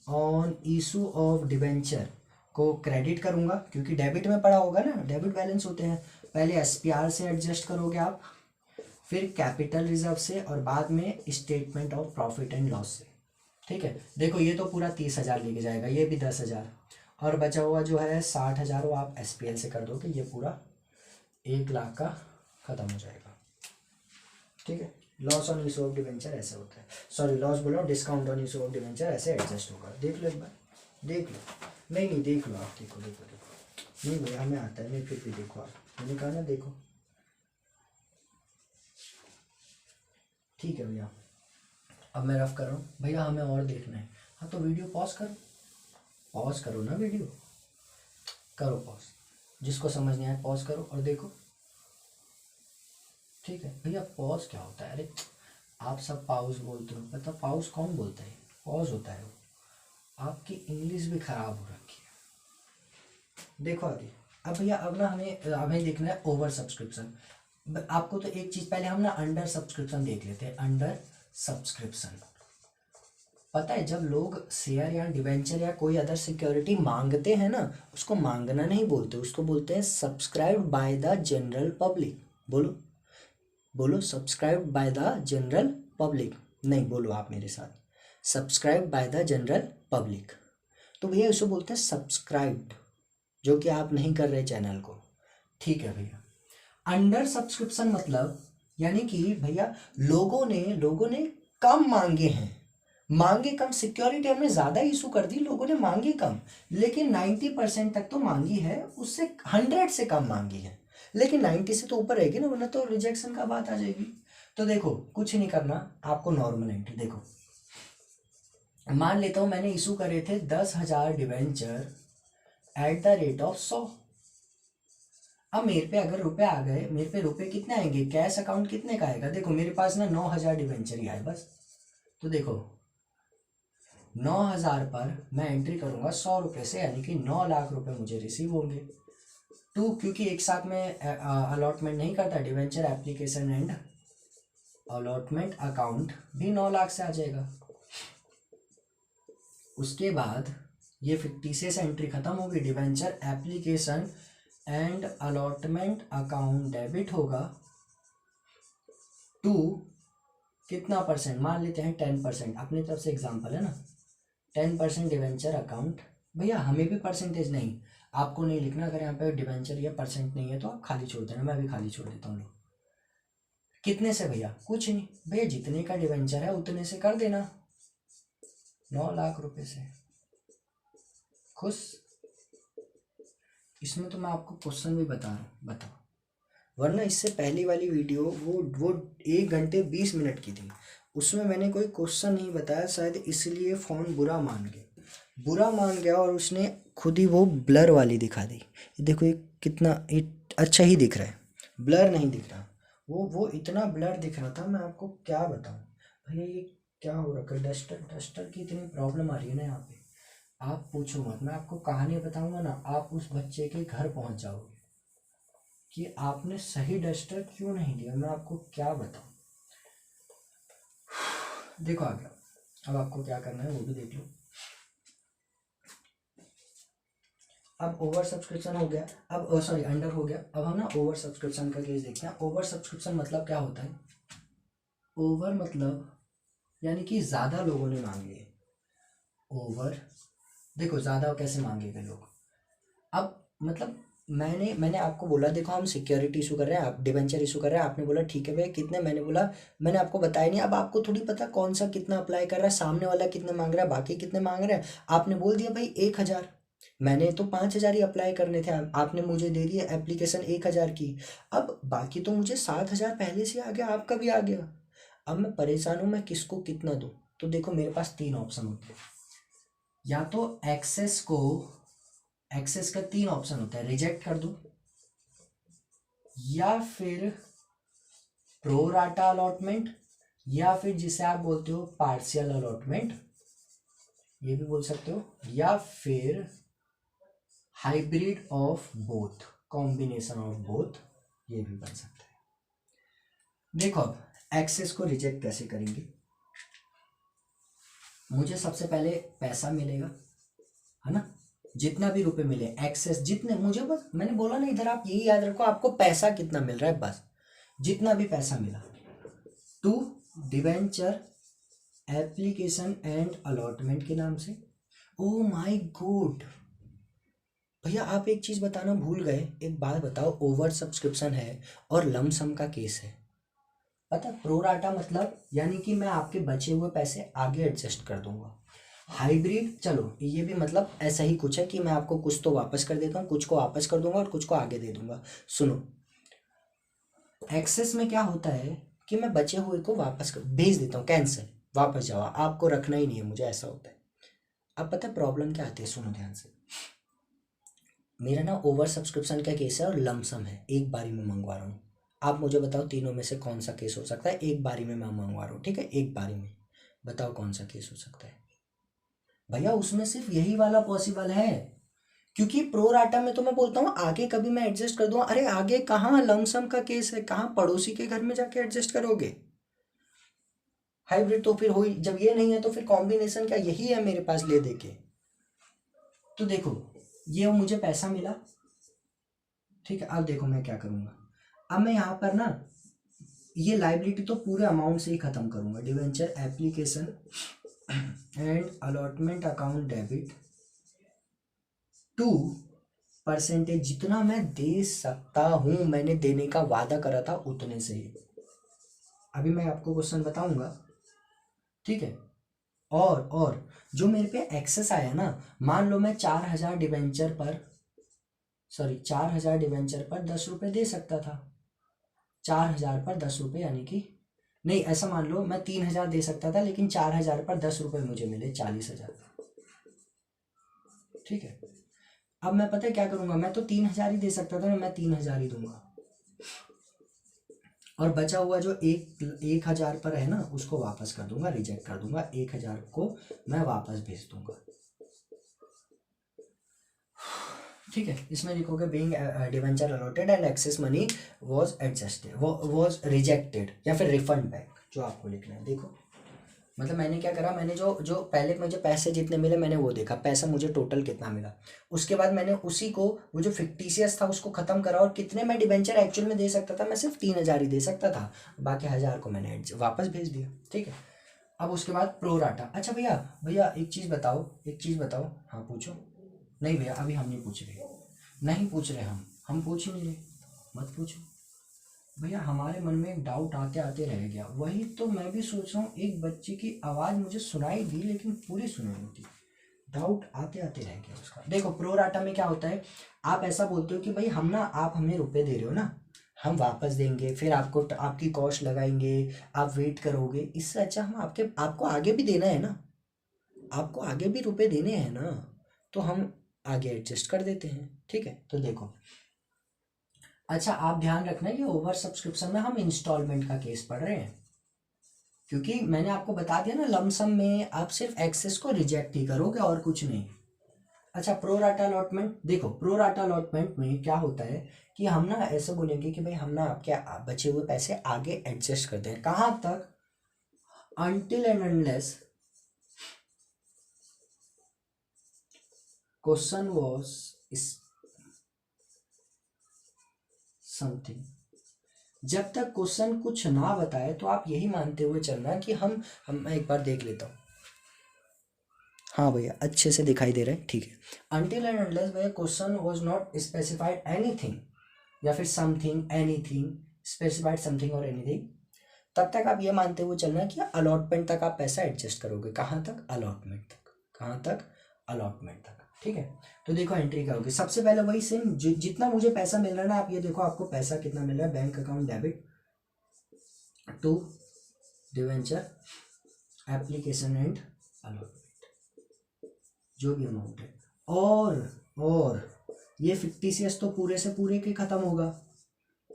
on issue of debenture को क्रेडिट करूँगा, क्योंकि डेबिट में पड़ा होगा ना, डेबिट बैलेंस होते हैं। पहले SPR से एडजस्ट करोगे आप, फिर कैपिटल रिजर्व से, और बाद में statement of profit and loss से। ठीक है, देखो ये तो पूरा 30,000 लेके जाएगा, ये भी 10,000, और बचा हुआ जो है 60,000 वो आप SPL से कर दोगे, ये पूरा 1,00,000 का ख़त्म हो जाएगा। ठीक है, loss on issue of debenture ऐसे होता है, सॉरी लॉस बोला, discount on issue of debenture ऐसे एडजस्ट होगा। देख लो एक बार, देख लो, नहीं देख लो आप, देखो देखो देखो, नहीं भैया हमें आता है, नहीं फिर भी देखो आप, मैंने कहा ना देखो, ठीक है भैया। अब मैं रफ कर रहा हूँ भैया, हमें और देखना है। हाँ तो वीडियो पॉज करो, पॉज करो ना, वीडियो करो पॉज, जिसको समझ नहीं आया पॉज करो और देखो, ठीक है भैया। पॉज क्या होता है? अरे आप सब पाउज बोलते हो, पता पाउज कौन बोलता है? पॉज होता है वो। आपकी इंग्लिश भी खराब हो रखी है। देखो आगे, अब भैया अब ना हमें देखना है ओवर सब्सक्रिप्शन। आपको तो एक चीज पहले हम ना अंडर सब्सक्रिप्शन देख लेते हैं। अंडर सब्सक्रिप्शन, पता है जब लोग शेयर या डिवेंचर या कोई अदर सिक्योरिटी मांगते हैं ना, उसको मांगना नहीं बोलते, उसको बोलते हैं subscribe by the general public. बोलो बोलो, subscribe by the general public. नहीं बोलो आप मेरे साथ, subscribe by the general public. तो भैया उसको बोलते हैं सब्सक्राइब, जो कि आप नहीं कर रहे चैनल को, ठीक है भैया। अंडर सब्सक्रिप्शन मतलब यानी कि भैया लोगों ने कम मांगे हैं, मांगे कम, सिक्योरिटी हमने ज़्यादा इशू कर दी, लोगों ने मांगी कम, लेकिन 90% तक तो मांगी है, उससे 100 से कम मांगी है, लेकिन 90 से तो ऊपर रहेगी ना, वरना तो रिजेक्शन का बात आ जाएगी। तो देखो कुछ नहीं करना आपको, नॉर्मल एंट्री देखो, मान लेता हूँ मैंने इशू करे थे 10,000 debenture at the rate of 100। अब मेरे पे अगर रुपए आ गए, मेरे पे रुपए कितने आएंगे, कैश अकाउंट कितने का आएगा? देखो मेरे पास ना 9,000 डिवेंचर ही आए बस। तो देखो 9,000 पर मैं एंट्री करूंगा 100 रुपये से, यानी कि 9 लाख रुपए मुझे रिसीव होंगे। टू, क्योंकि एक साथ में अलॉटमेंट नहीं करता, debenture application and allotment account भी 9 लाख से आ जाएगा। उसके बाद ये fictitious से एंट्री खत्म होगी, debenture application and allotment account debit होगा टू कितना परसेंट, मान लेते हैं 10%, अपनी तरफ से एग्जांपल है ना, 10% डिवेंचर अकाउंट। भैया हमें भी परसेंटेज नहीं, आपको नहीं लिखना, अगर यहाँ पे डिवेंचर या परसेंट नहीं है तो आप खाली छोड़ देना, मैं भी खाली छोड़ देता हूँ। कितने से भैया? कुछ नहीं भैया, जितने का डिवेंचर है उतने से कर देना, 9 लाख रुपए से। खुश? इसमें तो मैं आपको क्वेश्चन भी बता रहा हूँ, बताओ, वरना इससे पहली वाली वीडियो वो 1 घंटे 20 मिनट की थी, उसमें मैंने कोई क्वेश्चन नहीं बताया, शायद इसलिए फ़ोन बुरा मान गया और उसने खुद ही वो ब्लर वाली दिखा दी। देखो ये कितना अच्छा ही दिख रहा है, ब्लर नहीं दिख रहा, वो इतना ब्लर दिख रहा था, मैं आपको क्या बताऊँ भैया, ये क्या हो रखा है, डस्टर की इतनी प्रॉब्लम आ रही है ना यहाँ पे, आप पूछो मत। मैं आपको कहानी बताऊंगा ना, आप उस बच्चे के घर पहुंच जाओगे कि आपने सही डस्टर क्यों नहीं लिया, मैं आपको क्या बताऊं। देखो आ गया, अब आपको क्या करना है वो भी देख लो। अब ओवर सब्सक्रिप्शन हो गया, अब सॉरी अंडर हो गया, अब हम ना ओवर सब्सक्रिप्शन का केस देखते हैं। ओवर सब्सक्रिप्शन मतलब क्या होता है? ओवर मतलब यानी कि ज़्यादा लोगों ने मांग लिए। ओवर, देखो ज़्यादा कैसे मांगेंगे लोग, अब मतलब मैंने आपको बोला, देखो हम सिक्योरिटी इशू कर रहे हैं, आप डिवेंचर इशू कर रहे हैं, आपने बोला ठीक है भैया कितने, मैंने बोला, मैंने आपको बताया नहीं, अब आपको थोड़ी पता कौन सा कितना अप्लाई कर रहा है, सामने वाला कितने मांग रहा है, बाकी कितने मांग रहे हैं। आपने बोल दिया भाई 1,000, मैंने तो 5,000 ही अप्लाई करने थे, आपने मुझे दे दिया एप्लीकेशन 1,000 की, अब बाकी तो मुझे 7,000 पहले से आ गया, आपका भी आ गया। अब मैं परेशान हूँ, मैं किसको कितना दूँ? तो देखो मेरे पास 3 ऑप्शन होते हैं, या तो एक्सेस का 3 ऑप्शन होता है, रिजेक्ट कर दो, या फिर प्रो राटा अलॉटमेंट, या फिर जिसे आप बोलते हो पार्शियल अलॉटमेंट, ये भी बोल सकते हो, या फिर hybrid of both, combination of both, ये भी बन सकता है। देखो अब एक्सेस को रिजेक्ट कैसे करेंगे, मुझे सबसे पहले पैसा मिलेगा, है ना, जितना भी रुपए मिले, एक्सेस जितने मुझे, बस मैंने बोला ना इधर, आप यही याद रखो आपको पैसा कितना मिल रहा है, बस जितना भी पैसा मिला, to debenture application and allotment के नाम से। ओ माय गॉड भैया, आप एक चीज बताना भूल गए, एक बात बताओ, ओवर सब्सक्रिप्शन है और लमसम का केस है, पता है प्रो राटा मतलब यानी कि मैं आपके बचे हुए पैसे आगे एडजस्ट कर दूंगा। हाइब्रिड चलो ये भी मतलब ऐसा ही कुछ है कि मैं आपको कुछ तो वापस कर देता हूँ, कुछ को वापस कर दूंगा और कुछ को आगे दे दूंगा। सुनो, एक्सेस में क्या होता है कि मैं बचे हुए को वापस कर भेज देता हूँ, कैंसिल, वापस जाओ, आपको रखना ही नहीं है मुझे, ऐसा होता है। अब पता है प्रॉब्लम क्या आती है, सुनो ध्यान से। मेरा ना ओवर सब्सक्रिप्शन का केस है और लमसम है, एक बारी में मंगवा रहा हूँ। आप मुझे बताओ तीनों में से कौन सा केस हो सकता है, एक बारी में मैं मंगवा रहा हूँ, ठीक है, एक बारी में। बताओ कौन सा केस हो सकता है। भैया उसमें सिर्फ यही वाला पॉसिबल है, क्योंकि प्रो राटा में तो मैं बोलता हूँ आगे कभी मैं एडजस्ट कर दूंगा। अरे आगे कहाँ लमसम का केस है, कहाँ पड़ोसी के घर में जाके एडजस्ट करोगे। हाइब्रिड तो फिर हो ही, जब ये नहीं है तो फिर कॉम्बिनेशन क्या यही है मेरे पास ले दे के। तो देखो ये मुझे पैसा मिला, ठीक है, अब देखो मैं क्या करूँगा। अब मैं यहाँ पर ना ये लाइबिलिटी तो पूरे अमाउंट से ही ख़त्म करूँगा। Debenture application and allotment account debit 2%, जितना मैं दे सकता हूँ, मैंने देने का वादा करा था उतने से ही। अभी मैं आपको क्वेश्चन बताऊंगा, ठीक है। और जो मेरे पे एक्सेस आया ना, मान लो मैं 4,000 डिवेंचर पर, सॉरी 4,000 डिवेंचर पर 10 रुपये दे सकता था। 4,000 पर 10 रुपये यानी कि नहीं, ऐसा मान लो मैं 3,000 दे सकता था, लेकिन 4,000 पर 10 रुपये मुझे मिले 40,000, ठीक है। अब मैं पता है क्या करूंगा, मैं तो 3,000 ही दे सकता था ना, मैं 3,000 ही दूंगा। और बचा हुआ जो 1,000 पर है ना, उसको वापस कर दूंगा, रिजेक्ट कर दूंगा, 1,000 को मैं वापस भेज दूंगा, ठीक है। इसमें लिखोगे being debenture allotted and excess money was adjusted, वो वाज रिजेक्टेड, या फिर रिफंड बैक, जो आपको लिखना है। देखो मतलब मैंने क्या करा, मैंने जो जो पहले मुझे पैसे जितने मिले मैंने वो देखा, पैसा मुझे टोटल कितना मिला। उसके बाद मैंने उसी को, वो जो फिक्टिशियस था उसको खत्म करा, और कितने मैं डिबेंचर एक्चुअल में दे सकता था, मैं सिर्फ 3,000 ही दे सकता था, बाकी 1,000 को मैंने वापस भेज दिया, ठीक है। अब उसके बाद प्रो राटा। अच्छा भैया, भैया एक चीज़ बताओ, एक चीज़ बताओ, हाँ पूछो। नहीं भैया अभी हम नहीं पूछ रहे, नहीं पूछ रहे, हम पूछ ही नहीं रहे, मत पूछो भैया। हमारे मन में एक डाउट आते आते रह गया, वही तो मैं भी सोच रहा हूँ। एक बच्चे की आवाज़ मुझे सुनाई दी लेकिन पूरी सुनाई नहीं दी, डाउट आते आते रह गया उसका। देखो प्रो राटा में क्या होता है, आप ऐसा बोलते हो कि भाई हम ना, आप हमें रुपए दे रहे हो ना, हम वापस देंगे, फिर आपको आपकी कॉस्ट लगाएंगे, आप वेट करोगे, इससे अच्छा हम आपको आगे भी देना है ना, आपको आगे भी रुपए देने हैं ना, तो हम आगे एडजस्ट कर देते हैं, ठीक है। तो देखो, अच्छा आप ध्यान रखना कि ओवर सब्सक्रिप्शन में हम इंस्टॉलमेंट का केस पढ़ रहे हैं, क्योंकि मैंने आपको बता दिया ना, लमसम में आप सिर्फ एक्सेस को रिजेक्ट ही करोगे और कुछ नहीं। अच्छा प्रो राटा अलॉटमेंट, देखो प्रो राटा अलॉटमेंट में क्या होता है कि हम ना ऐसे बोलेंगे कि भाई हम ना आपके बचे हुए पैसे आगे एडजस्ट करते हैं, कहाँ तक, until and unless question was something. जब तक क्वेश्चन कुछ ना बताए तो आप यही मानते हुए चलना कि हम मैं एक बार देख लेता हूँ, हाँ भैया अच्छे से दिखाई दे रहा है, ठीक है। अनटिल एंड अनलेस भैया question was not specified anything, या फिर समथिंग, एनीथिंग, स्पेसिफाइड समथिंग और एनीथिंग, तब तक आप ये मानते हुए चलना कि अलॉटमेंट तक आप पैसा एडजस्ट करोगे। कहाँ तक, अलॉटमेंट तक, कहाँ तक, अलॉटमेंट तक, ठीक है। तो देखो एंट्री क्या होगी, सबसे पहले वही सेम जितना मुझे पैसा मिल रहा है ना, आप ये देखो आपको पैसा कितना मिल रहा है, bank account debit to debenture application and allotment, जो भी अमाउंट है। और ये फिक्टिशियस तो पूरे से पूरे के खत्म होगा,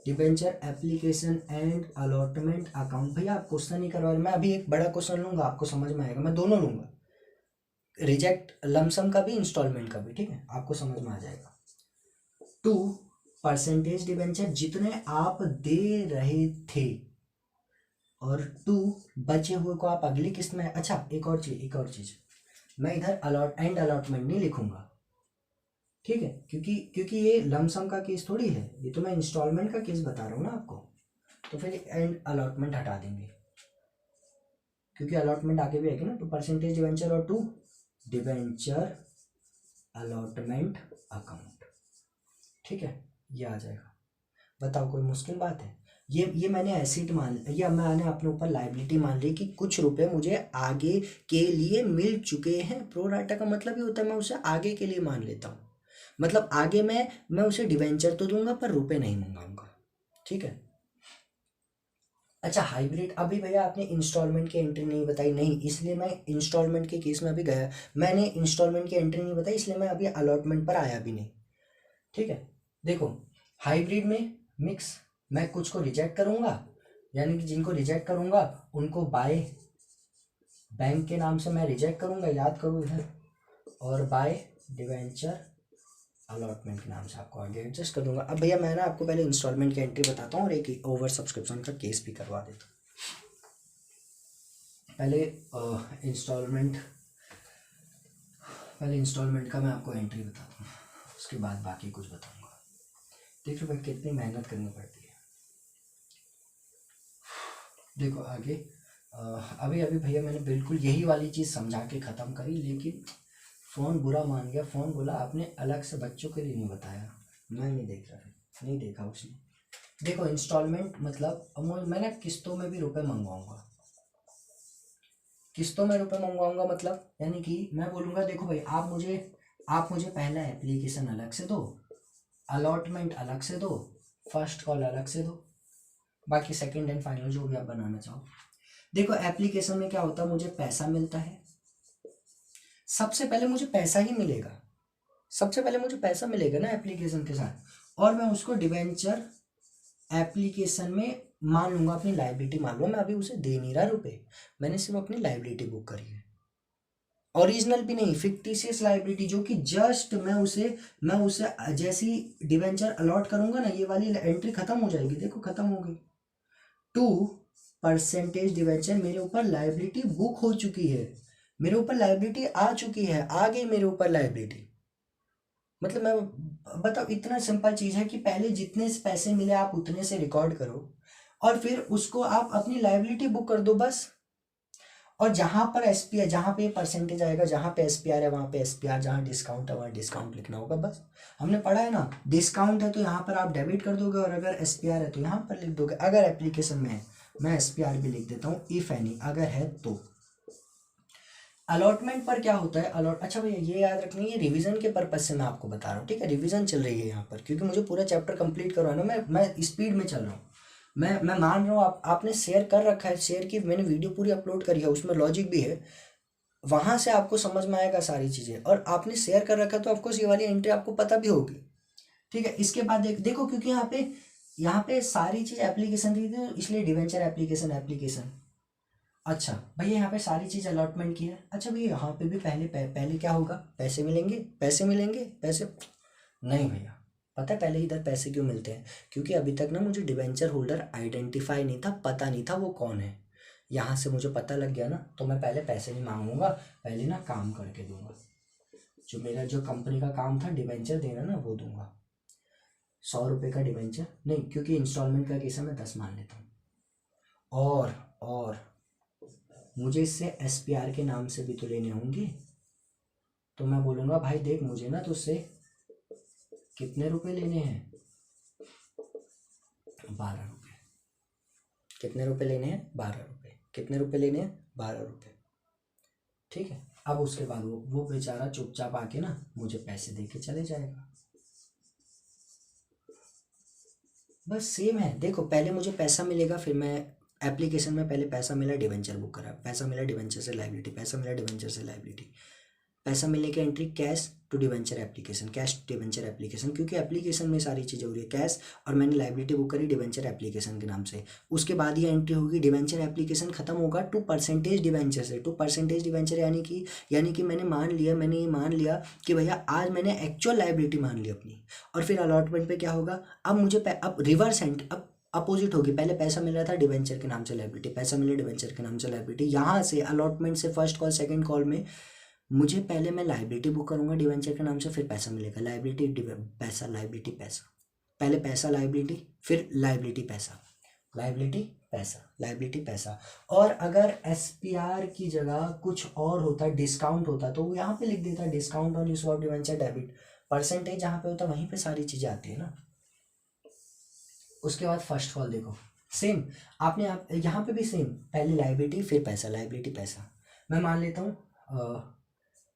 debenture application and allotment account. भैया आप क्वेश्चन ही करवा रहे, मैं अभी एक बड़ा क्वेश्चन लूंगा, आपको समझ में आएगा, मैं दोनों लूंगा, रिजेक्ट लमसम का भी इंस्टॉलमेंट का भी, ठीक है, आपको समझ में आ जाएगा। 2% डिबेंचर जितने आप दे रहे थे, और 2 बचे हुए को आप अगली किस्त में। अच्छा एक और चीज, मैं इधर अलॉटमेंट नहीं लिखूंगा, ठीक है, क्योंकि ये लमसम का केस थोड़ी है, ये तो मैं इंस्टॉलमेंट का केस बता रहा हूँ ना आपको, तो फिर एंड अलॉटमेंट हटा देंगे, क्योंकि अलॉटमेंट आगे भी आएगी ना। 2% डिवेंचर और 2 डिवेंचर अलॉटमेंट अकाउंट, ठीक है, ये आ जाएगा। बताओ कोई मुश्किल बात है, ये मैंने एसेट मान या मैंने अपने ऊपर लाइबिलिटी मान ली कि कुछ रुपए मुझे आगे के लिए मिल चुके हैं। प्रो राटा का मतलब ये होता है मैं उसे आगे के लिए मान लेता हूँ, मतलब आगे मैं उसे डिवेंचर तो दूंगा पर रुपए नहीं मंगाऊंगा। ठीक है। अच्छा हाइब्रिड, अभी भैया आपने इंस्टॉलमेंट की एंट्री नहीं बताई, नहीं इसलिए मैं इंस्टॉलमेंट के केस में अभी गया, मैंने इंस्टॉलमेंट की एंट्री नहीं बताई इसलिए मैं अभी अलॉटमेंट पर आया भी नहीं। ठीक है। देखो हाइब्रिड में मिक्स, मैं कुछ को रिजेक्ट करूंगा, यानी कि जिनको रिजेक्ट करूंगा उनको बाय बैंक के नाम से मैं रिजेक्ट करूंगा, याद करो इधर, और बाय डिवेंचर अलॉटमेंट के नाम से आपको आगे एडजस्ट कर दूंगा। अब भैया मैं ना आपको पहले इंस्टॉलमेंट की एंट्री बताता हूँ और एक ओवर सब्सक्रिप्शन का केस भी करवा देता हूँ। पहले इंस्टॉलमेंट का मैं आपको एंट्री बताता हूँ, उसके बाद बाकी कुछ बताऊंगा। देखो भाई कितनी मेहनत करनी पड़ती है। देखो आगे अभी भैया मैंने बिल्कुल यही वाली चीज़ समझा के ख़त्म करी, लेकिन फ़ोन बुरा मान गया। फ़ोन बोला आपने अलग से बच्चों के लिए नहीं बताया, मैं नहीं देख रहा, नहीं देखा उसने। देखो इंस्टॉलमेंट मतलब मैं ना किस्तों में भी रुपए मंगवाऊंगा, किस्तों में रुपए मंगवाऊंगा, मतलब यानी कि मैं बोलूँगा देखो भाई आप मुझे पहला एप्लीकेशन अलग से दो, अलॉटमेंट अलग से दो, फर्स्ट कॉल अलग से दो, बाकी सेकंड एंड फाइनल जो भी आप बनाना चाहो। देखो एप्लीकेशन में क्या होता है, मुझे पैसा मिलता है, सबसे पहले मुझे पैसा ही मिलेगा, सबसे पहले मुझे पैसा मिलेगा ना एप्लीकेशन के साथ, और मैं उसको डिवेंचर एप्लीकेशन में मान लूंगा, अपनी लाइबिलिटी मान लूंगा। मैं अभी उसे दे नहीं रहा रुपए, मैंने सिर्फ अपनी लाइबिलिटी बुक करी है, ओरिजिनल भी नहीं, फिक्टिशियस लाइबिलिटी, जो कि जस्ट मैं उसे जैसी डिवेंचर अलॉट करूंगा ना, ये वाली एंट्री खत्म हो जाएगी, देखो खत्म हो गई। 2% डिवेंचर मेरे ऊपर लाइबिलिटी बुक हो चुकी है, मेरे ऊपर लाइबिलिटी आ चुकी है, आ गई मेरे ऊपर लाइबिलिटी। मतलब मैं बताओ इतना सिंपल चीज है कि पहले जितने से पैसे मिले आप उतने से रिकॉर्ड करो और फिर उसको आप अपनी लाइबिलिटी बुक कर दो बस। और जहां पर एसपीआर, जहां पे परसेंटेज आएगा, जहां पे एसपीआर है वहां पे एसपीआर, जहां डिस्काउंट है वहां डिस्काउंट लिखना होगा बस। हमने पढ़ा है ना, डिस्काउंट है तो यहाँ पर आप डेबिट कर दोगे, और अगर एसपीआर है तो यहाँ पर लिख दोगे। अगर एप्लीकेशन में है मैं एसपीआर भी लिख देता हूँ, इफ एनी अगर है तो। अलॉटमेंट पर क्या होता है, अच्छा भैया ये याद रखनी है, रिवीजन के पर्पज से मैं आपको बता रहा हूँ, ठीक है, रिवीजन चल रही है यहाँ पर, क्योंकि मुझे पूरा चैप्टर कंप्लीट करवाना, मैं स्पीड में चल रहा हूँ। मैं मान रहा हूँ आपने शेयर कर रखा है, शेयर की मैंने वीडियो पूरी अपलोड करी है, उसमें लॉजिक भी है, वहां से आपको समझ में आएगा सारी चीजें, और आपने शेयर कर रखा है तो ऑफकोर्स ये वाली एंट्री आपको पता भी होगी। ठीक है। इसके बाद देखो क्योंकि यहाँ पे सारी चीज एप्लीकेशन थी तो इसलिए डिवेंचर एप्लीकेशन। अच्छा भैया यहाँ पे सारी चीज अलॉटमेंट की है। अच्छा भैया यहाँ पे भी पहले क्या होगा, पैसे मिलेंगे, पैसे नहीं भैया, पता है पहले इधर पैसे क्यों मिलते हैं, क्योंकि अभी तक ना मुझे डिवेंचर होल्डर आइडेंटिफाई नहीं था, पता नहीं था वो कौन है। यहाँ से मुझे पता लग गया ना, तो मैं पहले पैसे नहीं मांगूंगा, पहले ना काम करके दूंगा, जो कंपनी का काम था डिवेंचर देना ना वो दूंगा। 100 रुपये का डिवेंचर नहीं, क्योंकि इंस्टॉलमेंट का केस है, मैं 10 मान लेता हूँ। और मुझे इससे एसपीआर के नाम से भी तो लेने होंगे, तो मैं बोलूँगा भाई देख मुझे ना तो उससे कितने रुपए लेने हैं, 12 रुपये। कितने रुपए लेने हैं, 12 रुपये। कितने रुपए लेने हैं, 12 रुपये। ठीक है। अब उसके बाद वो बेचारा चुपचाप आके ना मुझे पैसे दे के चले जाएगा, बस सेम है। देखो पहले मुझे पैसा मिलेगा, फिर मैं एप्लीकेशन में पहले पैसा मिला डिवेंचर बुक करा, पैसा मिला डिवेंचर से लाइबिलिटी, पैसा मिला डिवेंचर से लाइबिलिटी, पैसा मिलने की entry cash to debenture application, cash to debenture application, क्योंकि एप्लीकेशन में सारी चीज़ें हो रही है कैश, और मैंने लाइबिलिटी बुक करी डिवेंचर एप्लीकेशन के नाम से। उसके बाद ये एंट्री होगी, डिवेंचर एप्लीकेशन खत्म होगा 2% डिवेंचर से। 2% डिवेंचर यानी कि मैंने ये मान लिया कि भैया आज मैंने एक्चुअल लाइबिलिटी मान ली अपनी, और फिर अलॉटमेंट पे क्या होगा, अब मुझे अब रिवर्स एंड अब अपोजिट होगी, पहले पैसा मिल रहा था डिवेंचर के नाम से लाइबिलिटी, पैसा मिला डिवेंचर के नाम से लाइबिलिटी, यहाँ से अलॉटमेंट से फर्स्ट कॉल सेकंड कॉल में मुझे पहले मैं लाइबिलिटी बुक करूंगा डिवेंचर के नाम से, फिर पैसा मिलेगा, लाइबिलिटी पैसा, लाइबिलिटी पैसा, पहले पैसा लाइबिलिटी, फिर लाइबिलिटी पैसा, लाइबिलिटी पैसा, लाइबिलिटी पैसा। और अगर एसपीआर की जगह कुछ और होता, डिस्काउंट होता, तो वो यहाँ पे लिख देता discount on use of debenture debit, percentage जहाँ पे होता वहीं पे सारी चीज़ें आती है ना। उसके बाद फर्स्ट कॉल देखो, सेम आपने आप यहाँ पे भी सेम, पहले लाइबिलिटी फिर पैसा, लाइबिलिटी पैसा। मैं मान लेता हूँ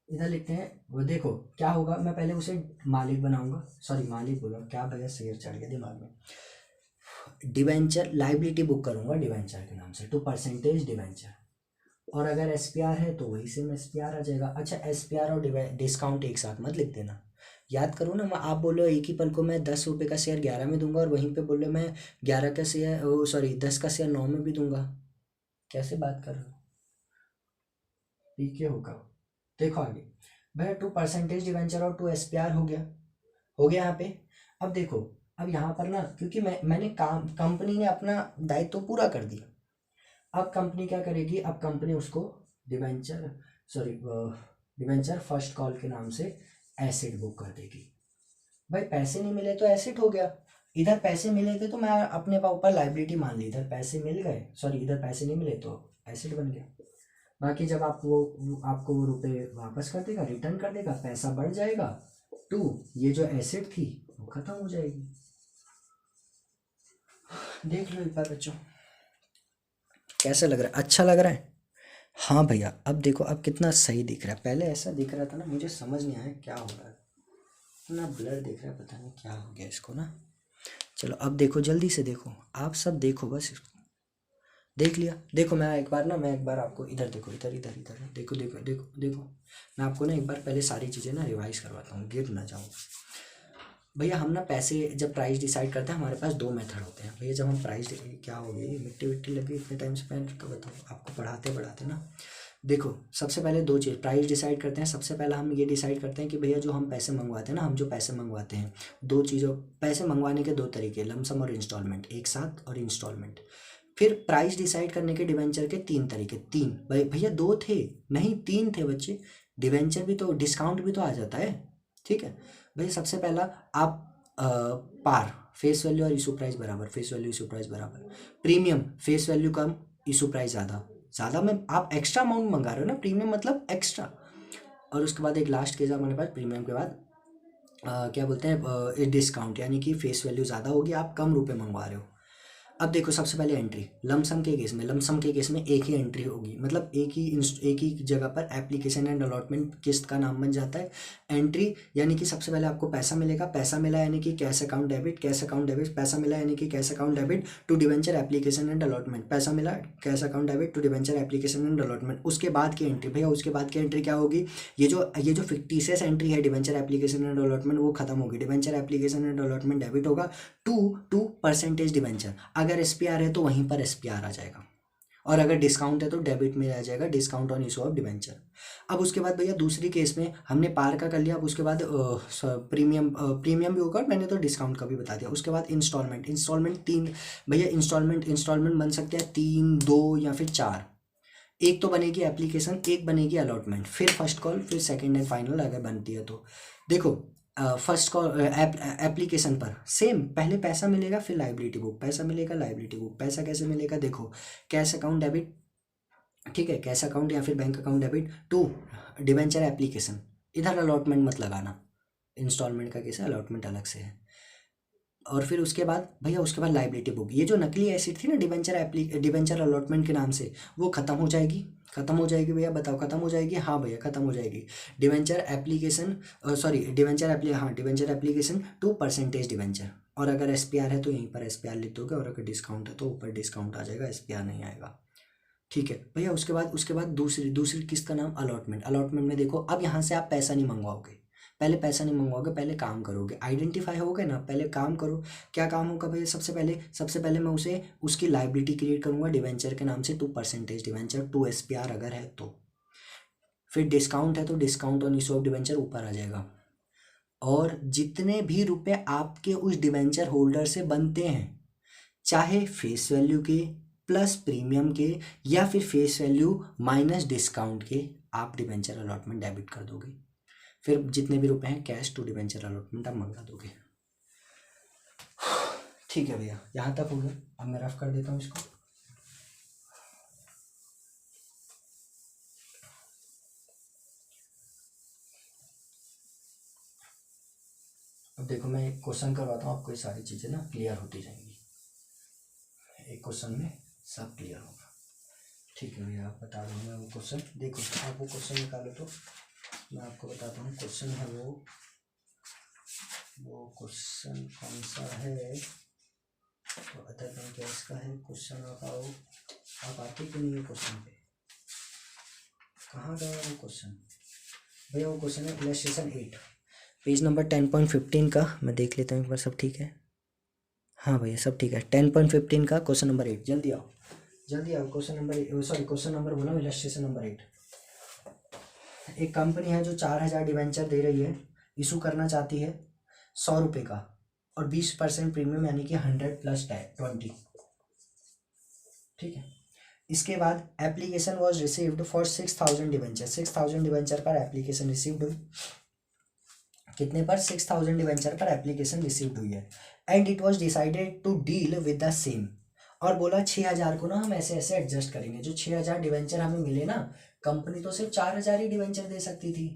इधर लिखते हैं, वो देखो क्या होगा, मैं पहले उसे मालिक बनाऊंगा, सॉरी मालिक बोला क्या भैया, शेयर चढ़ गया दिमाग में। डिवेंचर लाइबिलिटी बुक करूंगा डिवेंचर के नाम से, 2% डिवेंचर, और अगर एसपीआर है तो वही सेम एसपीआर आ जाएगा। अच्छा एसपीआर और डिस्काउंट एक साथ मत लिख देना, याद करो ना, मैं आप बोलो एक ही पल को मैं 10 रुपये का शेयर 11 में दूंगा और वहीं पे बोलो मैं 11 का शेयर, सॉरी 10 का शेयर 9 में भी दूंगा, कैसे बात कर रहे हो, पीके होगा। देखो आगे भैया 2% डिवेंचर और 2 एसपीआर हो गया, हो गया यहाँ पे। अब देखो, अब यहाँ पर ना क्योंकि मैंने काम, कंपनी ने अपना दायित्व पूरा कर दिया, अब कंपनी क्या करेगी, अब कंपनी उसको debenture, sorry debenture first call के नाम से एसिड बुक कर देगी। भाई पैसे नहीं मिले तो एसिड हो गया, इधर पैसे मिले थे तो मैं अपने ऊपर लाइबिलिटी मान ली, इधर पैसे मिल गए, सॉरी इधर पैसे नहीं मिले तो एसिड बन गया। बाकी जब आप वो आपको वो रुपये वापस कर देगा, रिटर्न कर देगा, पैसा बढ़ जाएगा, ये जो एसिड थी वो खत्म हो जाएगी। देख लो एक बार बच्चों, कैसा लग रहा है, अच्छा लग रहा है। हाँ भैया अब देखो, अब कितना सही दिख रहा है, पहले ऐसा दिख रहा था ना, मुझे समझ नहीं आया क्या हो रहा है, इतना ब्लर दिख रहा है, पता नहीं क्या हो गया इसको ना। चलो अब देखो, जल्दी से देखो, आप सब देखो बस इसको, देख लिया। देखो मैं एक बार ना, मैं एक बार आपको इधर देखो, इधर इधर इधर देखो देखो देखो देखो, मैं आपको ना एक बार पहले सारी चीज़ें ना रिवाइज करवाता हूँ, गिर ना जाऊँ। भैया हम ना पैसे जब प्राइस डिसाइड करते हैं, हमारे पास दो मेथड होते हैं भैया, जब हम प्राइस, क्या हो गई मिट्टी विट्टी लगी इतने टाइम से, पेन का बताओ आपको पढ़ाते पढ़ाते ना। देखो सबसे पहले दो चीज़ प्राइस डिसाइड करते हैं, सबसे पहला हम ये डिसाइड करते हैं कि भैया जो हम पैसे मंगवाते हैं ना, हम जो पैसे मंगवाते हैं, दो चीज़ों, पैसे मंगवाने के दो तरीके, लमसम और इंस्टॉलमेंट, एक साथ और इंस्टॉलमेंट। फिर प्राइस डिसाइड करने के डिवेंचर के तीन तरीके, तीन भैया दो थे नहीं तीन थे बच्चे, डिवेंचर भी तो, डिस्काउंट भी तो आ जाता है, ठीक है भैया। सबसे पहला आप पार, फेस वैल्यू और इशू प्राइस बराबर, फेस वैल्यू इशू प्राइस बराबर। प्रीमियम, फेस वैल्यू कम इशू प्राइस ज़्यादा, ज़्यादा में आप एक्स्ट्रा अमाउंट मंगा रहे हो ना, प्रीमियम मतलब एक्स्ट्रा। और उसके बाद एक लास्ट केस हमारे पास, प्रीमियम के बाद क्या बोलते हैं, डिस्काउंट, यानी कि फेस वैल्यू ज़्यादा होगी, आप कम रुपए मंगवा रहे हो। अब देखो सबसे पहले एंट्री, लमसम के केस में, लमसम के केस में एक ही एंट्री होगी, मतलब एक ही जगह पर एप्लीकेशन एंड अलॉटमेंट किस्त का नाम बन जाता है। एंट्री यानी कि सबसे पहले आपको पैसा मिलेगा, पैसा मिला यानी कि cash account debit, cash account debit, पैसा मिला यानी कि cash account debit to debenture application and allotment, पैसा मिला cash account debit to debenture application and allotment. उसके बाद की एंट्री भैया, उसके बाद की एंट्री क्या होगी, ये जो फिक्टिशियस एंट्री है डिवेंचर एप्लीकेशन एंड अलॉटमेंट, वो खत्म होगी, debenture application and allotment debit होगा टू परसेंटेज डिवेंचर, अगर एसपीआर है तो वहीं पर एसपीआर आ जाएगा, और अगर डिस्काउंट है तो डेबिट में आ जाएगा, discount on issue of debenture. अब उसके बाद भैया दूसरी केस में हमने पार का कर लिया, अब उसके बाद प्रीमियम भी होगा, और मैंने तो डिस्काउंट का भी बता दिया। उसके बाद इंस्टॉलमेंट, इंस्टॉलमेंट तीन भैया, इंस्टॉलमेंट बन सकते हैं तीन, दो या फिर चार, एक तो बनेगी एप्लीकेशन, एक बनेगी अलॉटमेंट, फिर फर्स्ट कॉल, फिर सेकंड एंड फाइनल अगर बनती है तो। देखो फर्स्ट कॉल एप्लीकेशन पर सेम, पहले पैसा मिलेगा फिर लाइबिलिटी बुक, पैसा मिलेगा लाइबिलिटी बुक, पैसा कैसे मिलेगा देखो, कैश अकाउंट डेबिट, ठीक है, कैश अकाउंट या फिर bank account debit to debenture application, इधर अलॉटमेंट मत लगाना, इंस्टॉलमेंट का केस है, अलॉटमेंट अलग से है। और फिर उसके बाद भैया, उसके बाद लाइबिलिटी बुक, ये जो नकली एसिड थी ना डिवेंचर अलॉटमेंट के नाम से, वो खत्म हो जाएगी, खत्म हो जाएगी भैया, बताओ खत्म हो जाएगी, हाँ भैया खत्म हो जाएगी। Debenture application, sorry debenture application to percentage debenture, और अगर एसपीआर है तो यहीं पर एसपीआर लिख दोगे, और अगर डिस्काउंट है तो ऊपर डिस्काउंट आ जाएगा, एसपीआर नहीं आएगा, ठीक है भैया। उसके बाद दूसरी दूसरी किस्त का नाम अलॉटमेंट, अलॉटमेंट में देखो, अब यहाँ से आप पैसा नहीं मंगवाओगे, पहले पैसा नहीं मंगवाओगे, पहले काम करोगे, आइडेंटिफाई हो गए ना, पहले काम करो। क्या काम होगा भैया, सबसे पहले मैं उसे उसकी लाइबिलिटी क्रिएट करूंगा डिवेंचर के नाम से, 2% डिवेंचर, 2 एसपीआर अगर है तो। फिर डिस्काउंट है तो discount on issue of debenture ऊपर आ जाएगा, और जितने भी रुपए आपके उस डिवेंचर होल्डर से बनते हैं, चाहे फेस वैल्यू के प्लस प्रीमियम के, या फिर फेस वैल्यू माइनस डिस्काउंट के, आप डिवेंचर अलॉटमेंट डेबिट कर दोगे, फिर जितने भी रुपए हैं कैश टू डिवेंचर अलॉटमेंट आप मंगा दोगे। ठीक है भैया, यहाँ तक हो गया, अब मैं रफ कर देता हूँ इसको। अब देखो मैं एक क्वेश्चन करवाता हूँ आपको, ये सारी चीज़ें ना क्लियर होती जाएंगी। एक क्वेश्चन में सब क्लियर होगा। ठीक है भैया, आप बता दो मैं वो क्वेश्चन, देखो आप वो क्वेश्चन निकालो तो मैं आपको बताता हूँ। क्वेश्चन है वो क्वेश्चन कौन सा है, तो अदर बैंक गैस का है क्वेश्चन। आप आते क्यों नहीं है क्वेश्चन पे, कहाँ गया वो क्वेश्चन भैया? वो क्वेश्चन है इलस्ट्रेशन 8 पेज नंबर 10.15 का। मैं देख लेता हूँ एक बार, सब ठीक है? हाँ भैया सब ठीक है। 10.15 का क्वेश्चन नंबर 8, जल्दी आओ जल्दी आओ। Question number, sorry question number बोला, इलस्ट्रेशन नंबर 8। एक कंपनी है जो 4,000 डिवेंचर दे रही है, इशू करना चाहती है 100 रुपये का और 20% प्रीमियम, यानी कि 100 + 20। ठीक है, इसके बाद application was received for 6,000 debenture. 6,000 debenture पर एप्लीकेशन रिसीव्ड हुई। कितने पर? 6,000 डिवेंचर पर एप्लीकेशन रिसीव्ड हुई है। And it was decided to deal with the same. और बोला 6,000 को ना हम ऐसे ऐसे एडजस्ट करेंगे। जो 6,000 डिवेंचर हमें मिले ना, कंपनी तो सिर्फ 4,000 ही डिवेंचर दे सकती थी।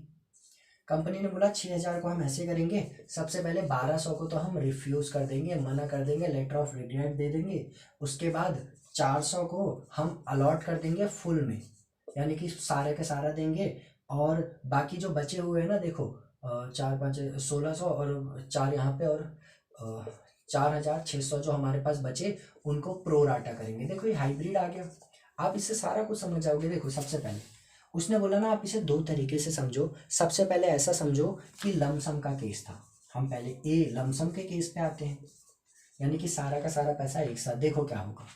कंपनी ने बोला 6,000 को हम ऐसे करेंगे, सबसे पहले 1,200 को तो हम रिफ्यूज़ कर देंगे, मना कर देंगे, लेटर ऑफ रिग्रेट दे देंगे। उसके बाद 400 को हम अलॉट कर देंगे फुल में, यानी कि सारे का सारा देंगे। और बाकी जो बचे हुए हैं ना, देखो 4 5 1600 और 4 यहाँ पे, और 4,600 जो हमारे पास बचे उनको प्रो राटा करेंगे। देखो ये हाइब्रिड आ गया, आप इससे सारा कुछ समझ जाओगे। देखो सबसे पहले उसने बोला ना, आप इसे 2 तरीके से समझो। सबसे पहले ऐसा समझो कि लमसम का केस था। हम पहले लमसम के केस पे आते हैं, यानी कि सारा का सारा पैसा एक साथ। देखो क्या होगा,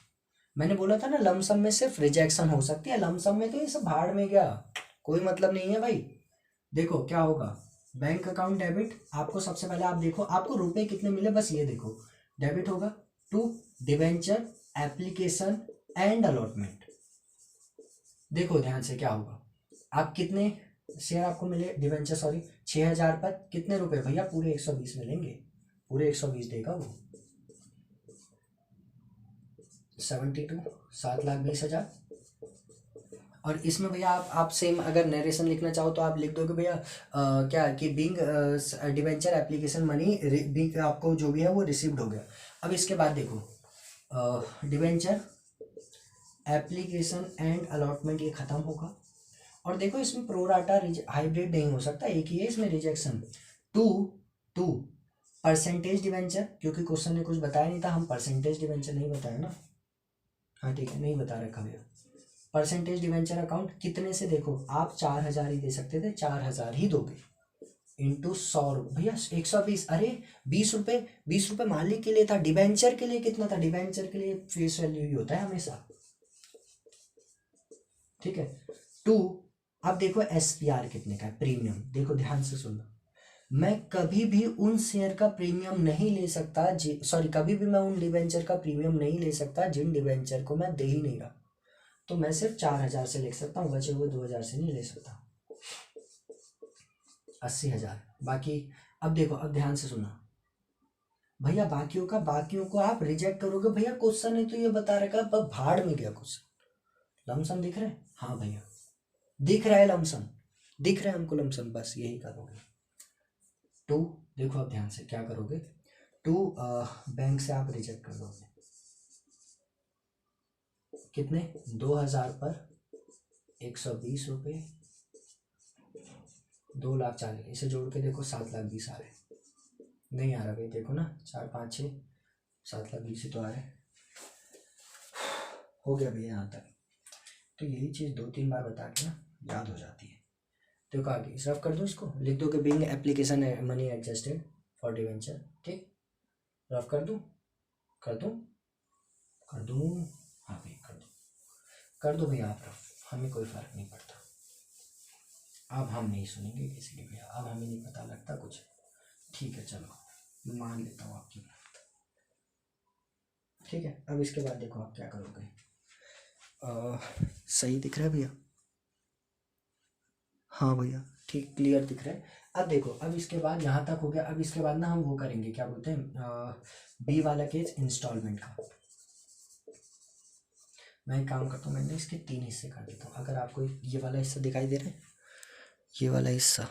मैंने बोला था ना लमसम में सिर्फ रिजेक्शन हो सकती है, लमसम में तो ये सब भाड़ में गया, कोई मतलब नहीं है भाई। देखो क्या होगा, बैंक अकाउंट डेबिट। आपको सबसे पहले आप देखो आपको रुपए कितने मिले, बस ये देखो। डेबिट होगा to debenture application and allotment. देखो ध्यान से क्या होगा, आप कितने शेयर आपको मिले डिवेंचर, सॉरी 6,000 पर कितने रुपए भैया? पूरे 120 मिलेंगे, पूरे 120 देगा वो। 72 7,20,000। और इसमें भैया आप सेम अगर नरेशन लिखना चाहो तो आप लिख दोगे भैया क्या कि being debenture application money being आपको जो भी है वो रिसीव्ड हो गया। अब इसके बाद देखो डिवेंचर एप्लीकेशन एंड अलॉटमेंट ये खत्म होगा। और देखो इसमें प्रोराटा हाइब्रिड नहीं हो सकता, एक ही है इसमें रिजेक्शन। टू परसेंटेज डिवेंचर, क्योंकि क्वेश्चन ने कुछ बताया नहीं था, हम परसेंटेज डिवेंचर नहीं बताया ना। हाँ ठीक है, नहीं बता रखा भैया। परसेंटेज डिवेंचर अकाउंट कितने से, देखो आप 4,000 ही दे सकते थे, 4,000 ही दोगे इंटू 100 भैया 120। अरे 20 रुपये, 20 रुपये मालिक के लिए था, डिवेंचर के लिए कितना था? डिवेंचर के लिए फेस वैल्यू ही होता है हमेशा। ठीक है, टू अब देखो SPR कितने का है, प्रीमियम। देखो ध्यान से सुनना, मैं कभी भी उन शेयर का प्रीमियम नहीं ले सकता, सॉरी कभी भी मैं उन डिवेंचर का प्रीमियम नहीं ले सकता जिन डिवेंचर को मैं दे ही नहीं रहा। तो मैं सिर्फ 4,000 से ले सकता हूँ, बचे हुए 2,000 से नहीं ले सकता। 80,000 बाकी। अब देखो, अब ध्यान से सुना भैया, बाकियों को आप रिजेक्ट करोगे भैया। क्वेश्चन है तो ये बता रखा है, पर भाड़ में गया क्वेश्चन। लमसम दिख रहा है? हाँ भैया दिख रहा है, लमसम दिख रहा है हमको, लमसम बस यही करोगे। टू देखो अब ध्यान से क्या करोगे, टू बैंक से आप रिजेक्ट कर दोगे कितने? 2,000 पर 120 रुपये, 2,40,000, इसे जोड़ के देखो 7,20,000 आ रहे। नहीं आ रहा भाई, देखो ना 4 5 6 7,20,000 ही तो आ रहे। हो गया भैया यहाँ तक। तो यही चीज़ 2-3 बार बता के ना याद हो जाती है। देखो आगे रफ कर दो, इसको लिख दो कि being application money adjusted for debenture. ठीक, रफ कर दूँ? कर दूँ? हाँ भाई कर दो भैया आप रफ, हमें कोई फ़र्क नहीं पड़ता। अब हम नहीं सुनेंगे किसी की भैया, अब हमें नहीं पता लगता कुछ। ठीक है चलो, मान लेता हूँ आपकी बात। ठीक है, अब इसके बाद देखो आप क्या करोगे। सही दिख रहा है भैया? हाँ भैया ठीक, क्लियर दिख रहा है। अब देखो, अब इसके बाद यहाँ तक हो गया। अब इसके बाद ना हम वो करेंगे, क्या बोलते हैं, बी वाला केस इंस्टॉलमेंट का। मैं एक काम करता हूँ, मैंने इसके 3 हिस्से कर देता हूँ। अगर आपको ये वाला हिस्सा दिखाई दे रहा है, ये वाला हिस्सा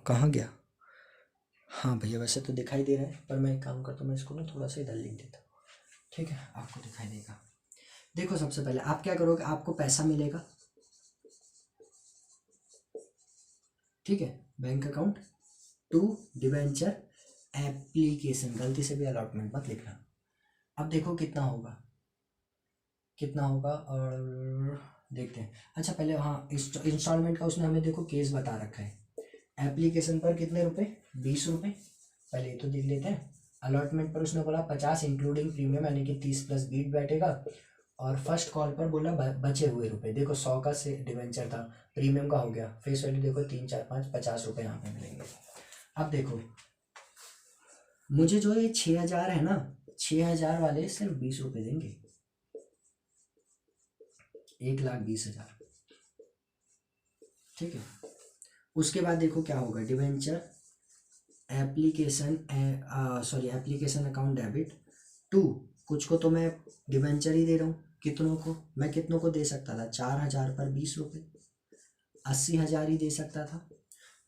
कहाँ गया? हाँ भैया वैसे तो दिखाई दे रहा है, पर मैं एक काम करता हूँ, मैं इसको ना थोड़ा सा इधर लिख देता हूँ। ठीक है, आपको दिखाई देगा। देखो सबसे पहले आप क्या करोगे, आपको पैसा मिलेगा, ठीक है, bank account to debenture application, गलती से भी अलॉटमेंट मत लिखना। अब देखो कितना होगा, कितना होगा और देखते हैं। अच्छा पहले हाँ, इंस्टॉलमेंट का उसने हमें देखो केस बता रखा है। एप्लीकेशन पर कितने रुपए, 20 रुपये, पहले ये तो देख लेते हैं। अलॉटमेंट पर उसने बोला 50 इंक्लूडिंग प्रीमियम, यानी कि 30 प्लस बीट बैठेगा। और फर्स्ट कॉल पर बोला बचे हुए रुपए, देखो 100 का से डिवेंचर था, प्रीमियम का हो गया, फेस वैल्यू देखो 3 4 5 50 रुपये यहाँ पे मिलेंगे। अब देखो मुझे जो ये 6000 है ना, 6000 वाले सिर्फ 20 रुपये देंगे, 1,20,000, ठीक है। उसके बाद देखो क्या होगा, debenture application sorry application account debit to, कुछ को तो मैं डिवेंचर ही दे रहा हूँ, कितनों को मैं कितनों को दे सकता था, 4000 पर 20 रुपये, 80,000 ही दे सकता था।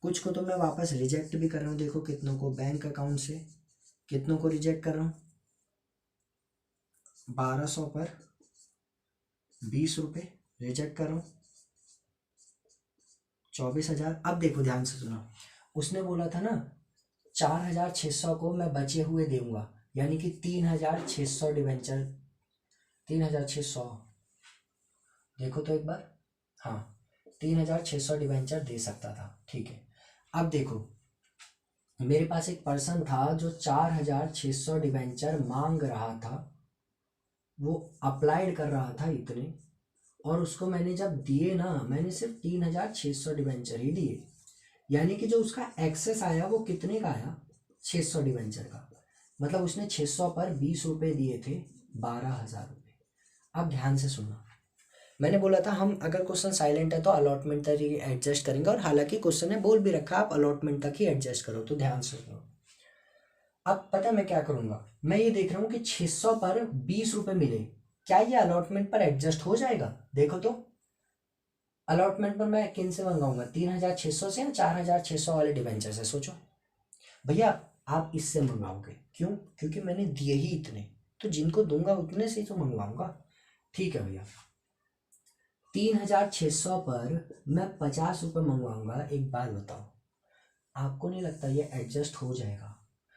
कुछ को तो मैं वापस रिजेक्ट भी कर रहा हूँ, देखो कितनों को, बैंक अकाउंट से कितनों को रिजेक्ट कर रहा हूँ, 1200 पर 20 रुपये रिजेक्ट कर रहा हूँ, 24,000। अब देखो ध्यान से सुनो, उसने बोला था ना 4,600 को मैं बचे हुए दूंगा, यानी कि 3,600 डिवेंचर, 3,600, देखो तो एक बार, हाँ 3,600 डिवेंचर दे सकता था, ठीक है। अब देखो मेरे पास एक पर्सन था जो 4,600 डिवेंचर मांग रहा था, वो अप्लाइड कर रहा था इतने, और उसको मैंने जब दिए ना, मैंने सिर्फ 3,600 डिवेंचर ही दिए, यानी कि जो उसका एक्सेस आया वो कितने का आया, 600 डिवेंचर का, मतलब उसने 600 पर 20 रुपये दिए थे, 12,000 रुपये। अब ध्यान से सुनना, मैंने बोला था हम अगर क्वेश्चन साइलेंट है तो अलॉटमेंट तक ही एडजस्ट करेंगे, और हालांकि क्वेश्चन ने बोल भी रखा आप अलॉटमेंट तक ही एडजस्ट करो, तो ध्यान से सुनो। अब पता मैं क्या करूंगा, मैं ये देख रहा हूँ कि 600 पर 20 रुपये मिले, क्या ये अलॉटमेंट पर एडजस्ट हो जाएगा, देखो तो। अलॉटमेंट पर मैं किन से मंगाऊंगा, 3,600 से या 4,600 वाले डिवेंचर से, सोचो भैया। आप इससे मंगाओगे, क्यों, क्योंकि मैंने दिए ही इतने, तो जिनको दूंगा उतने से ही तो मंगवाऊंगा, ठीक है भैया। 3,600 पर मैं 50 रुपये मंगवाऊंगा, एक बार बताओ आपको नहीं लगता ये एडजस्ट हो जाएगा?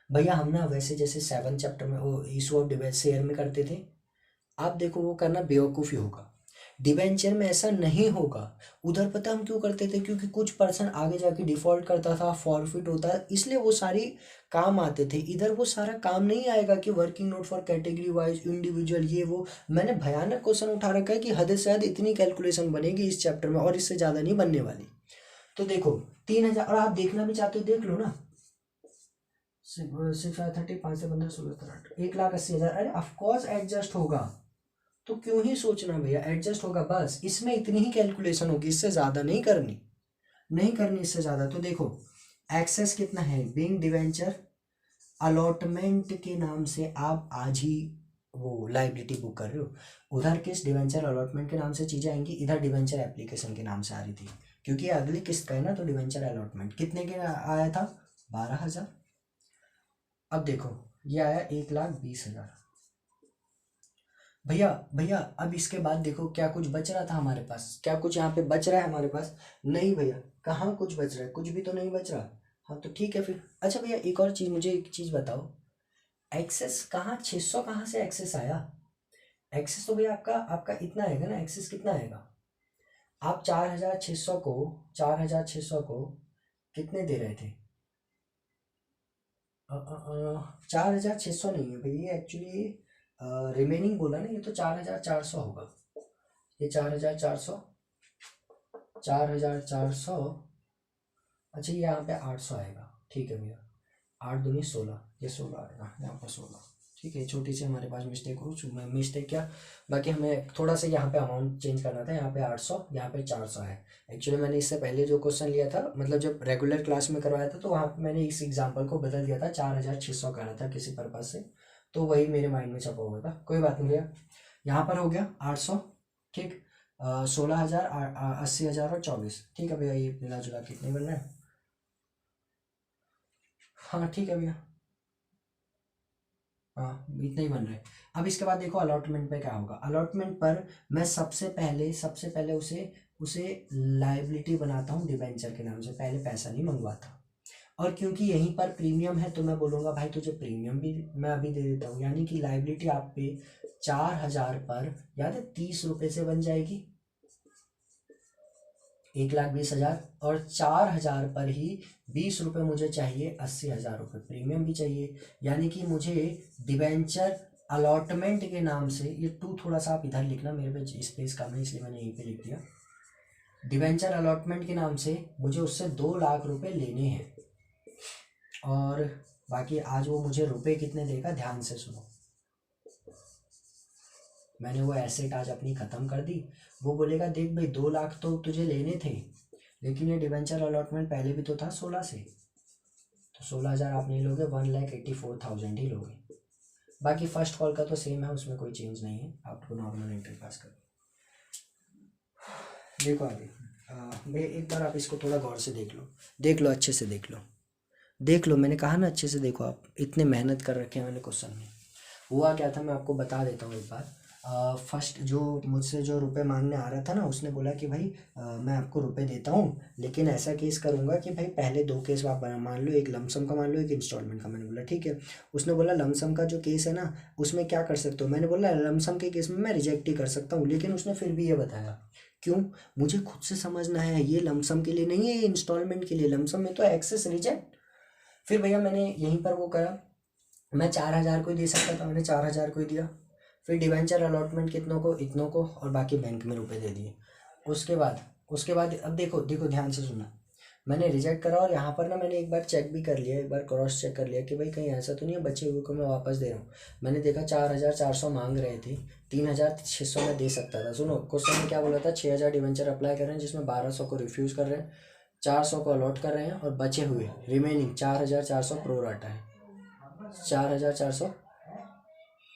भैया हम ना वैसे जैसे 7 चैप्टर में वो इशू ऑफ डिवेंचर शेयर में करते थे, आप देखो वो करना बेवकूफ़ी होगा, डिवेंचर में ऐसा नहीं होगा। उधर पता हम क्यों करते थे, क्योंकि कुछ पर्सन आगे जाके डिफॉल्ट करता था, फॉरफिट होता है, इसलिए वो सारी काम आते थे। इधर वो सारा काम नहीं आएगा कि working note for category wise individual, ये वो मैंने भयानक क्वेश्चन उठा रखा है कि हद से ज़्यादा इतनी कैलकुलेशन बनेगी इस चैप्टर में, और इससे ज़्यादा नहीं बनने वाली। तो देखो 3,000, और आप देखना भी चाहते हो देख लो ना, 630, 5 से 15, 16, 17, 1,80,000, अरे ऑफकोर्स एडजस्ट होगा, तो क्यों ही सोचना भैया, एडजस्ट होगा, बस इसमें इतनी ही कैलकुलेशन होगी, इससे ज़्यादा नहीं करनी, नहीं करनी इससे ज़्यादा। तो देखो एक्सेस कितना है, बिंग डिवेंचर अलॉटमेंट के नाम से आप आज ही वो लाइबिलिटी बुक कर रहे हो, उधर किस डिवेंचर अलॉटमेंट के नाम से चीज़ें आएंगी, इधर डिवेंचर एप्लीकेशन के नाम से आ रही थी, क्योंकि ये अगली किस्त का है ना, तो डिवेंचर अलॉटमेंट कितने के आया था, 12,000। अब देखो ये आया 1,20,000। भैया भैया अब इसके बाद देखो क्या कुछ बच रहा था हमारे पास, क्या कुछ यहाँ पे बच रहा है हमारे पास, नहीं भैया, कहाँ कुछ बच रहा है, कुछ भी तो नहीं बच रहा। हाँ तो ठीक है फिर। अच्छा भैया एक और चीज़, मुझे एक चीज़ बताओ, एक्सेस कहाँ, 600 कहाँ से एक्सेस आया, एक्सेस तो भैया आपका आपका इतना आएगा ना, एक्सेस कितना आएगा, आप 4,600 को, 4,600 को कितने दे रहे थे, 4,600 नहीं है भैया, एक्चुअली रिमेनिंग बोला ना, ये तो 4,400 होगा, ये 4,400, 4,400, अच्छा ये यहाँ पे 800 आएगा, ठीक है भैया, 8 दूनी 16, ये 16 आएगा यहाँ पर 16, ठीक है। छोटी सी हमारे पास मिस्टेक हो, मिस्टेक क्या, बाकी हमें थोड़ा सा यहाँ पे अमाउंट चेंज करना था, यहाँ पे 800, यहाँ पे 400 है। एक्चुअली मैंने इससे पहले जो क्वेश्चन लिया था, मतलब जब रेगुलर क्लास में करवाया था, तो वहाँ पे मैंने इस एग्जाम्पल को बदल दिया था, 4,600 करना था किसी पर्पज से, तो वही मेरे माइंड में छपा हुआ था, कोई बात नहीं भैया। यहाँ पर हो गया 800, ठीक, 16,000, 80,000 और 24, ठीक है भैया, ये मिला जुला कितने बन रहे हैं, हाँ ठीक है भैया, हाँ इतना ही बन रहा है। अब इसके बाद देखो अलॉटमेंट पे क्या होगा। अलॉटमेंट पर मैं सबसे पहले उसे उसे लाइबिलिटी बनाता हूँ डिबेंचर के नाम से, पहले पैसा नहीं मंगवाता। और क्योंकि यहीं पर प्रीमियम है तो मैं बोलूँगा भाई तुझे प्रीमियम भी मैं अभी दे देता हूँ, यानी कि लाइबिलिटी आप पे 4,000 पर याद है 30 रुपये से बन जाएगी, 1,20,000, और 4,000 पर ही 20 रुपये मुझे चाहिए, 80,000 रुपये प्रीमियम भी चाहिए। यानी कि मुझे डिबेंचर अलॉटमेंट के नाम से, ये टू थोड़ा सा आप इधर लिखना, मेरे पे स्पेस कम है इसलिए मैंने यहीं पे लिख दिया। डिबेंचर अलॉटमेंट के नाम से मुझे उससे 2 लाख रुपए लेने हैं, और बाकी आज वो मुझे रुपए कितने देगा ध्यान से सुनो। मैंने वो एसेट आज अपनी ख़त्म कर दी, वो बोलेगा देख भाई 2 लाख तो तुझे लेने थे, लेकिन ये डिबेंचर अलॉटमेंट पहले भी तो था 16 से, तो 16,000 आप नहीं लोगे, 1,84,000 ही लोगे। बाकी फर्स्ट कॉल का तो सेम है, उसमें कोई चेंज नहीं है, आपको नॉर्मल एंट्री पास करो। देखो आगे भाई एक बार आप इसको थोड़ा गौर से देख लो अच्छे से देख लो, मैंने कहा ना अच्छे से देखो, आप इतने मेहनत कर रखे हैं मैंने क्वेश्चन में। हुआ क्या था मैं आपको बता देता हूँ एक बार। फर्स्ट जो मुझसे जो रुपए मांगने आ रहा था ना, उसने बोला कि भाई मैं आपको रुपए देता हूँ, लेकिन ऐसा केस करूँगा कि भाई पहले 2 केस आप मान लो, एक लमसम का मान लो, एक इंस्टॉलमेंट का। मैंने बोला ठीक है। उसने बोला लमसम का जो केस है ना उसमें क्या कर सकते हो। मैंने बोला लमसम के केस में मैं रिजेक्ट ही कर सकता हूँ, लेकिन उसने फिर भी ये बताया क्यों, मुझे खुद से समझना है, ये लमसम के लिए नहीं है, ये इंस्टॉलमेंट के लिए। लमसम में तो एक्सेस रिजेक्ट। फिर भैया मैंने यहीं पर वो करा, मैं 4,000 को ही दे सकता था, मैंने 4,000 को ही दिया। फिर डिवेंचर अलॉटमेंट कितनों को, इतनों को, और बाकी बैंक में रुपए दे दिए। उसके बाद अब देखो ध्यान से सुनना, मैंने रिजेक्ट करा, और यहाँ पर ना मैंने एक बार चेक भी कर लिया, एक बार क्रॉस चेक कर लिया कि भाई कहीं ऐसा तो नहीं है बचे हुए को मैं वापस दे रहा हूँ। मैंने देखा 4,400 मांग रहे थे, 3,600 में दे सकता था। सुनो क्वेश्चन में क्या बोला था, 6,000 डिवेंचर अप्लाई कर रहे हैं जिसमें 1,200 को रिफ्यूज़ कर रहे हैं, 400 को अलॉट कर रहे हैं, और बचे हुए रिमेनिंग 4,400 प्रो राटा है, 4,400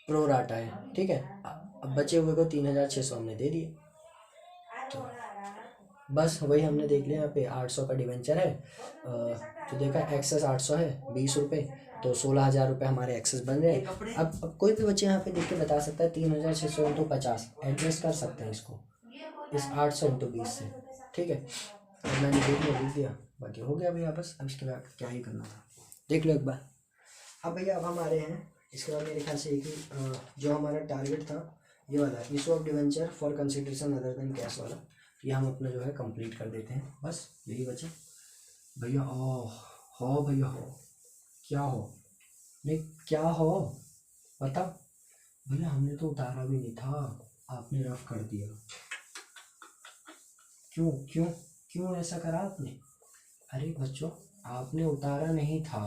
प्रो राटा है, ठीक है। अब बचे हुए को 3,600 हमने दे दिए, तो बस वही हमने देख लिया। यहाँ पे 800 का डिवेंचर है, तो देखा एक्सेस 800 है, 20 रुपये, तो 16,000 रुपये हमारे एक्सेस बन रहे हैं। अब कोई भी बच्चे यहाँ पे देख के बता सकता है 3,600 इंटू 50 एडजस्ट कर सकते हैं इसको, इस 800 इंटू 20 से, ठीक है। अब मैंने लिख दिया, बाकी हो गया भैया बस। अब इसके बाद क्या ही करना था देख लो एक बार। अब भैया अब हमारे हैं इसके बाद मेरे ख्याल से एक ही जो हमारा टारगेट था ये वाला, issue of debenture for consideration other than cash वाला, ये हम अपना जो है कंप्लीट कर देते हैं, बस यही बचा भैया। हो भैया हो, क्या हो, नहीं क्या हो पता भैया, हमने तो उतारा भी नहीं था, आपने रफ कर दिया। क्यों क्यों क्यों ऐसा करा आपने? अरे बच्चों आपने उतारा नहीं था,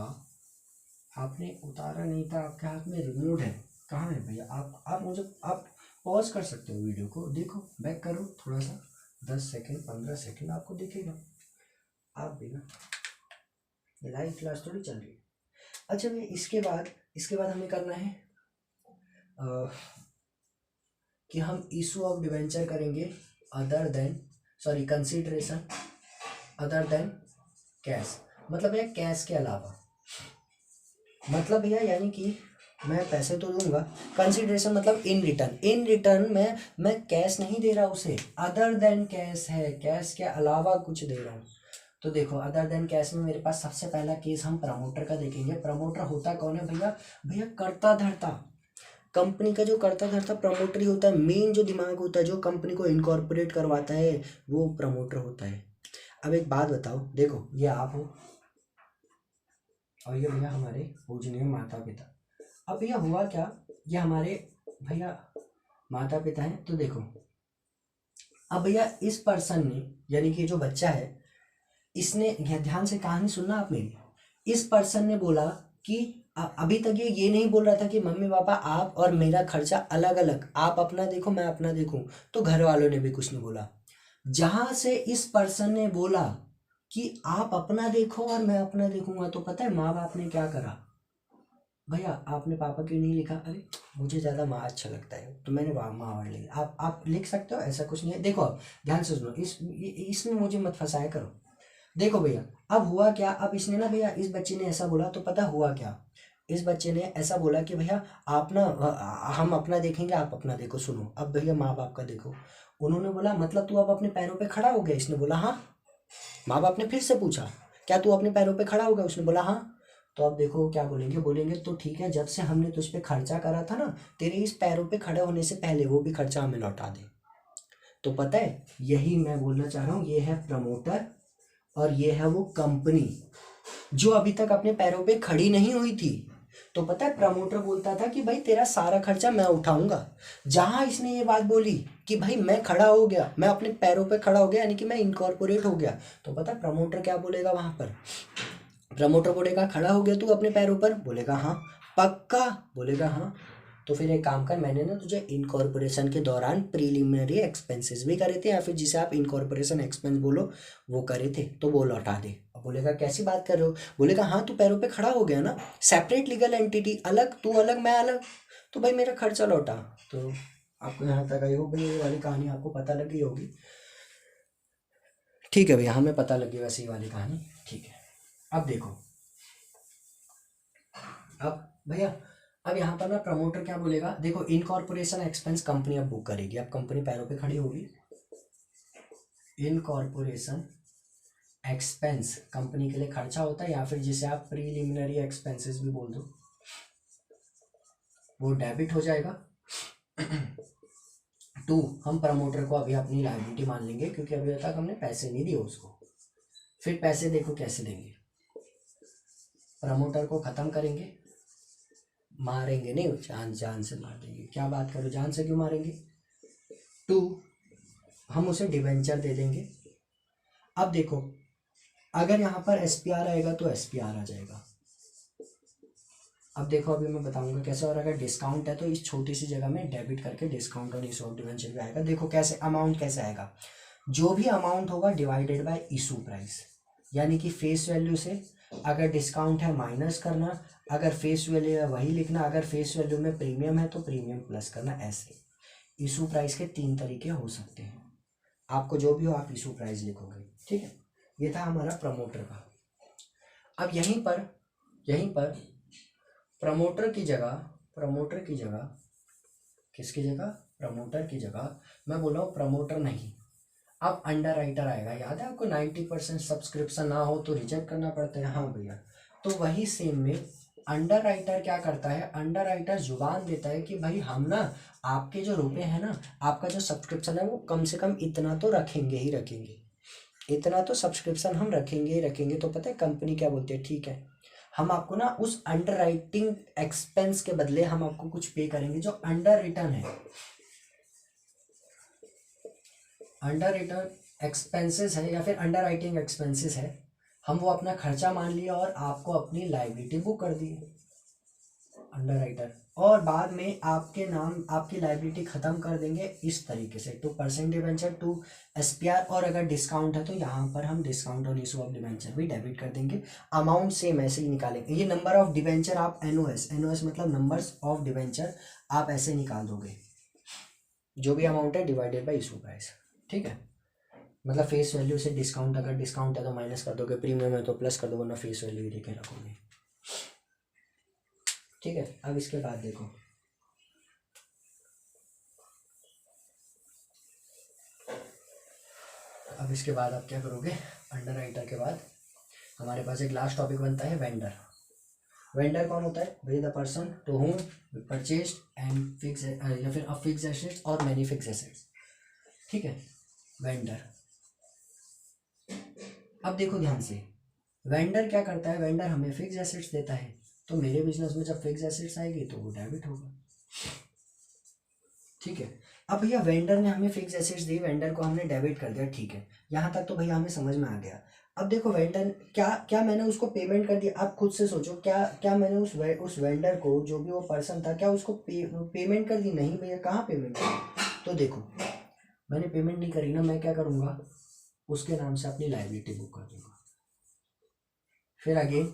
आपके हाथ में रिमोट है, कहाँ है भैया? आप पॉज कर सकते हो वीडियो को, देखो बैक करो थोड़ा सा, 10 सेकंड 15 सेकंड आपको दिखेगा। आप भी ना लाइव क्लास थोड़ी चल रही है। अच्छा भैया इसके बाद हमें करना है कि हम इशू ऑफ डिवेंचर करेंगे other than consideration other than cash, मतलब भैया कैश के अलावा, मतलब भैया यानी कि मैं पैसे तो दूंगा, कंसीडरेशन मतलब इन रिटर्न मैं कैश नहीं दे रहा उसे, अदर देन कैश है, कैश के अलावा कुछ दे रहा हूँ। तो देखो अदर देन कैश में मेरे पास सबसे पहला केस हम प्रमोटर का देखेंगे। प्रमोटर होता कौन है भैया? भैया कर्ता धर्ता, कंपनी का जो कर्ता धर्ता प्रमोटर ही होता है। मेन जो दिमाग होता है जो कंपनी को इनकॉर्पोरेट करवाता है वो प्रमोटर होता है। अब एक बात बताओ, देखो ये आप हो और ये भैया हमारे पूजनीय माता पिता। अब भैया हुआ क्या, ये हमारे भैया माता पिता हैं। तो देखो अब भैया इस पर्सन ने, यानी कि जो बच्चा है, इसने, ध्यान से कहानी सुनना आप मेरी, इस पर्सन ने बोला कि अभी तक ये नहीं बोल रहा था कि मम्मी पापा आप और मेरा खर्चा अलग अलग, आप अपना देखो मैं अपना देखूं, तो घर वालों ने भी कुछ नहीं बोला। जहां से इस पर्सन ने बोला कि आप अपना देखो और मैं अपना देखूंगा, तो पता है माँ बाप ने क्या करा? भैया आपने पापा क्यों नहीं लिखा? अरे मुझे ज़्यादा माँ अच्छा लगता है तो मैंने माँ वर्ड लिखा। आप लिख सकते हो, ऐसा कुछ नहीं है। देखो अब ध्यान से सुनो, इसमें मुझे मत फंसाया करो। देखो भैया अब हुआ क्या, अब इसने ना भैया इस बच्चे ने ऐसा बोला, तो पता हुआ क्या, इस बच्चे ने ऐसा बोला कि भैया आप ना हम अपना देखेंगे, आप अपना देखो। सुनो अब भैया माँ बाप का देखो। उन्होंने बोला मतलब तू अब अपने पैरों पे खड़ा हो गया? इसने बोला हाँ। माँ बाप ने फिर से पूछा क्या तू अपने पैरों पे खड़ा हो गया? उसने बोला हाँ। तो अब देखो क्या बोलेंगे, बोलेंगे तो ठीक है, जब से हमने तुझ पे खर्चा करा था ना, तेरे इस पैरों पे खड़े होने से पहले वो भी खर्चा हमें लौटा दे। तो पता है यही मैं बोलना चाह रहा हूँ, ये है प्रमोटर और ये है वो कंपनी जो अभी तक अपने पैरों पे खड़ी नहीं हुई थी। तो पता है प्रमोटर बोलता था कि भाई तेरा सारा खर्चा मैं उठाऊंगा। जहां इसने ये बात बोली कि भाई मैं खड़ा हो गया, मैं अपने पैरों पे खड़ा हो गया, यानी कि मैं इनकॉर्पोरेट हो गया, तो पता है प्रमोटर क्या बोलेगा वहां पर? प्रमोटर बोलेगा खड़ा हो गया तू अपने पैरों पर? बोलेगा हाँ। पक्का? बोलेगा हाँ। तो फिर एक काम कर, मैंने ना तुझे इनकॉर्पोरेशन के दौरान प्रीलिमिनरी एक्सपेंसेस भी करे थे, या फिर जिसे आप इनकॉर्पोरेशन एक्सपेंस बोलो वो करे थे, तो वो लौटा दे। अब बोलेगा कैसी बात कर रहे हो? बोलेगा हाँ तू पैरों पे खड़ा हो गया ना, सेपरेट लीगल एंटिटी, अलग तू अलग मैं अलग, तो भाई मेरा खर्चा लौटा। तो आपको यहाँ तक आई हो भाई, ये वाली कहानी आपको पता लग गई होगी। ठीक है भैया, हमें पता लगी वैसे ये वाली कहानी। ठीक है, अब देखो, अब भैया अब यहाँ पर ना प्रमोटर क्या बोलेगा, देखो इनकॉर्पोरेशन एक्सपेंस कंपनी अब बुक करेगी। अब कंपनी पैरों पे खड़ी होगी, इनकॉर्पोरेशन एक्सपेंस कंपनी के लिए खर्चा होता है, या फिर जिसे आप प्रीलिमिनरी एक्सपेंसेस भी बोल दो, वो डेबिट हो जाएगा। टू, हम प्रमोटर को अभी अपनी लायबिलिटी मान लेंगे क्योंकि अभी तक हमने पैसे नहीं दिए उसको। फिर पैसे देखो कैसे देंगे, प्रमोटर को खत्म करेंगे, मारेंगे नहीं, जान जान से मार देंगे। क्या बात करो, जान से क्यों मारेंगे? टू, हम उसे डिवेंचर दे देंगे। अब देखो अगर यहाँ पर एसपीआर आएगा तो एसपीआर आ जाएगा। अब देखो अभी मैं बताऊंगा कैसे, और अगर डिस्काउंट है तो इस छोटी सी जगह में डेबिट करके डिस्काउंट और इशू ऑफ डिवेंचर भी आएगा। देखो कैसे अमाउंट कैसे आएगा, जो भी अमाउंट होगा डिवाइडेड बाय इशू प्राइस, यानी कि फेस वैल्यू से अगर डिस्काउंट है माइनस करना, अगर फेस वैल्यू है वही लिखना, अगर फेस वैल्यू में प्रीमियम है तो प्रीमियम प्लस करना। ऐसे इशू प्राइस के 3 तरीके हो सकते हैं, आपको जो भी हो आप इशू प्राइस लिखोगे। ठीक है, ये था हमारा प्रमोटर का। अब यहीं पर प्रमोटर की जगह किसकी जगह? प्रमोटर की जगह मैं बोल रहा हूँ प्रमोटर नहीं, अब अंडर राइटर आएगा। याद है आपको 90% सब्सक्रिप्शन ना हो तो रिजेक्ट करना पड़ता है? हाँ भैया, तो वही सेम में अंडर राइटर क्या करता है, अंडर राइटर जुबान देता है कि भाई हम ना आपके जो रुपए हैं ना, आपका जो सब्सक्रिप्शन है वो कम से कम इतना तो रखेंगे ही रखेंगे, इतना तो सब्सक्रिप्शन हम रखेंगे ही रखेंगे। तो पता है कंपनी क्या बोलती है, ठीक है हम आपको ना उस अंडर राइटिंग एक्सपेंस के बदले हम आपको कुछ पे करेंगे, जो अंडर रिटर्न है, अंडर रिटर्न एक्सपेंसेस है या फिर अंडर राइटिंग एक्सपेंसेस है, हम वो अपना खर्चा मान लिया और आपको अपनी लाइबिलिटी बुक कर दी अंडर राइटर, और बाद में आपके नाम आपकी लाइबिलिटी खत्म कर देंगे इस तरीके से 2% डिवेंचर टू एसपीआर, और अगर डिस्काउंट है तो यहाँ पर हम डिस्काउंट और इशू ऑफ डिवेंचर भी डेबिट कर देंगे। अमाउंट सेम ऐसे ही निकालेंगे। ये नंबर ऑफ डिवेंचर आप एनओएस मतलब नंबर्स ऑफ डिवेंचर आप ऐसे निकाल दोगे, जो भी अमाउंट है डिवाइडेड बाई इशू प्राइस। ठीक है, मतलब फेस वैल्यू से डिस्काउंट, अगर डिस्काउंट है तो माइनस कर दोगे, प्रीमियम है तो प्लस कर दोगे, वरना फेस वैल्यू ही लेके रखोगे। ठीक है, अब इसके बाद देखो, अब इसके बाद आप क्या करोगे, अंडर राइटर के बाद हमारे पास एक लास्ट टॉपिक बनता है वेंडर। वेंडर कौन होता है भाई? The person to whom purchase and fix या फिर अ फिक्स एसेट्स और मैनी फिक्स एसेट्स। ठीक है, वेंडर। अब देखो ध्यान से, वेंडर क्या करता है, वेंडर हमें फिक्स एसेट्स देता है, तो मेरे बिजनेस में जब फिक्स एसेट्स आएगी तो वो डेबिट होगा। ठीक है, अब भैया वेंडर ने हमें फिक्स एसेट्स दी, वेंडर को हमने डेबिट कर दिया। ठीक है, यहाँ तक तो भैया हमें समझ में आ गया। अब देखो वेंडर क्या क्या मैंने उसको पेमेंट कर दिया, आप खुद से सोचो, क्या क्या मैंने उस वेंडर को, जो भी वो पर्सन था, क्या उसको पेमेंट कर दी? नहीं भैया, कहाँ पेमेंट कर? तो देखो मैंने पेमेंट नहीं करी ना, मैं क्या करूँगा, उसके नाम से अपनी लाइबिलिटी बुक कर दूंगा। फिर अगेन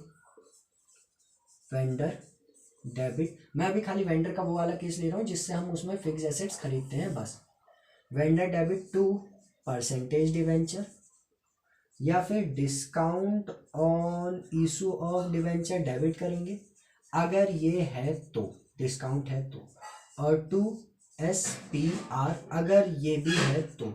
वेंडर डेबिट, मैं अभी खाली वेंडर का वो वाला केस ले रहा हूँ जिससे हम उसमें फिक्स एसेट्स खरीदते हैं बस। Vendor debit to percentage debenture या फिर discount on issue of debenture debit करेंगे। अगर ये है तो डिस्काउंट है तो, और 2SPR अगर ये भी है तो,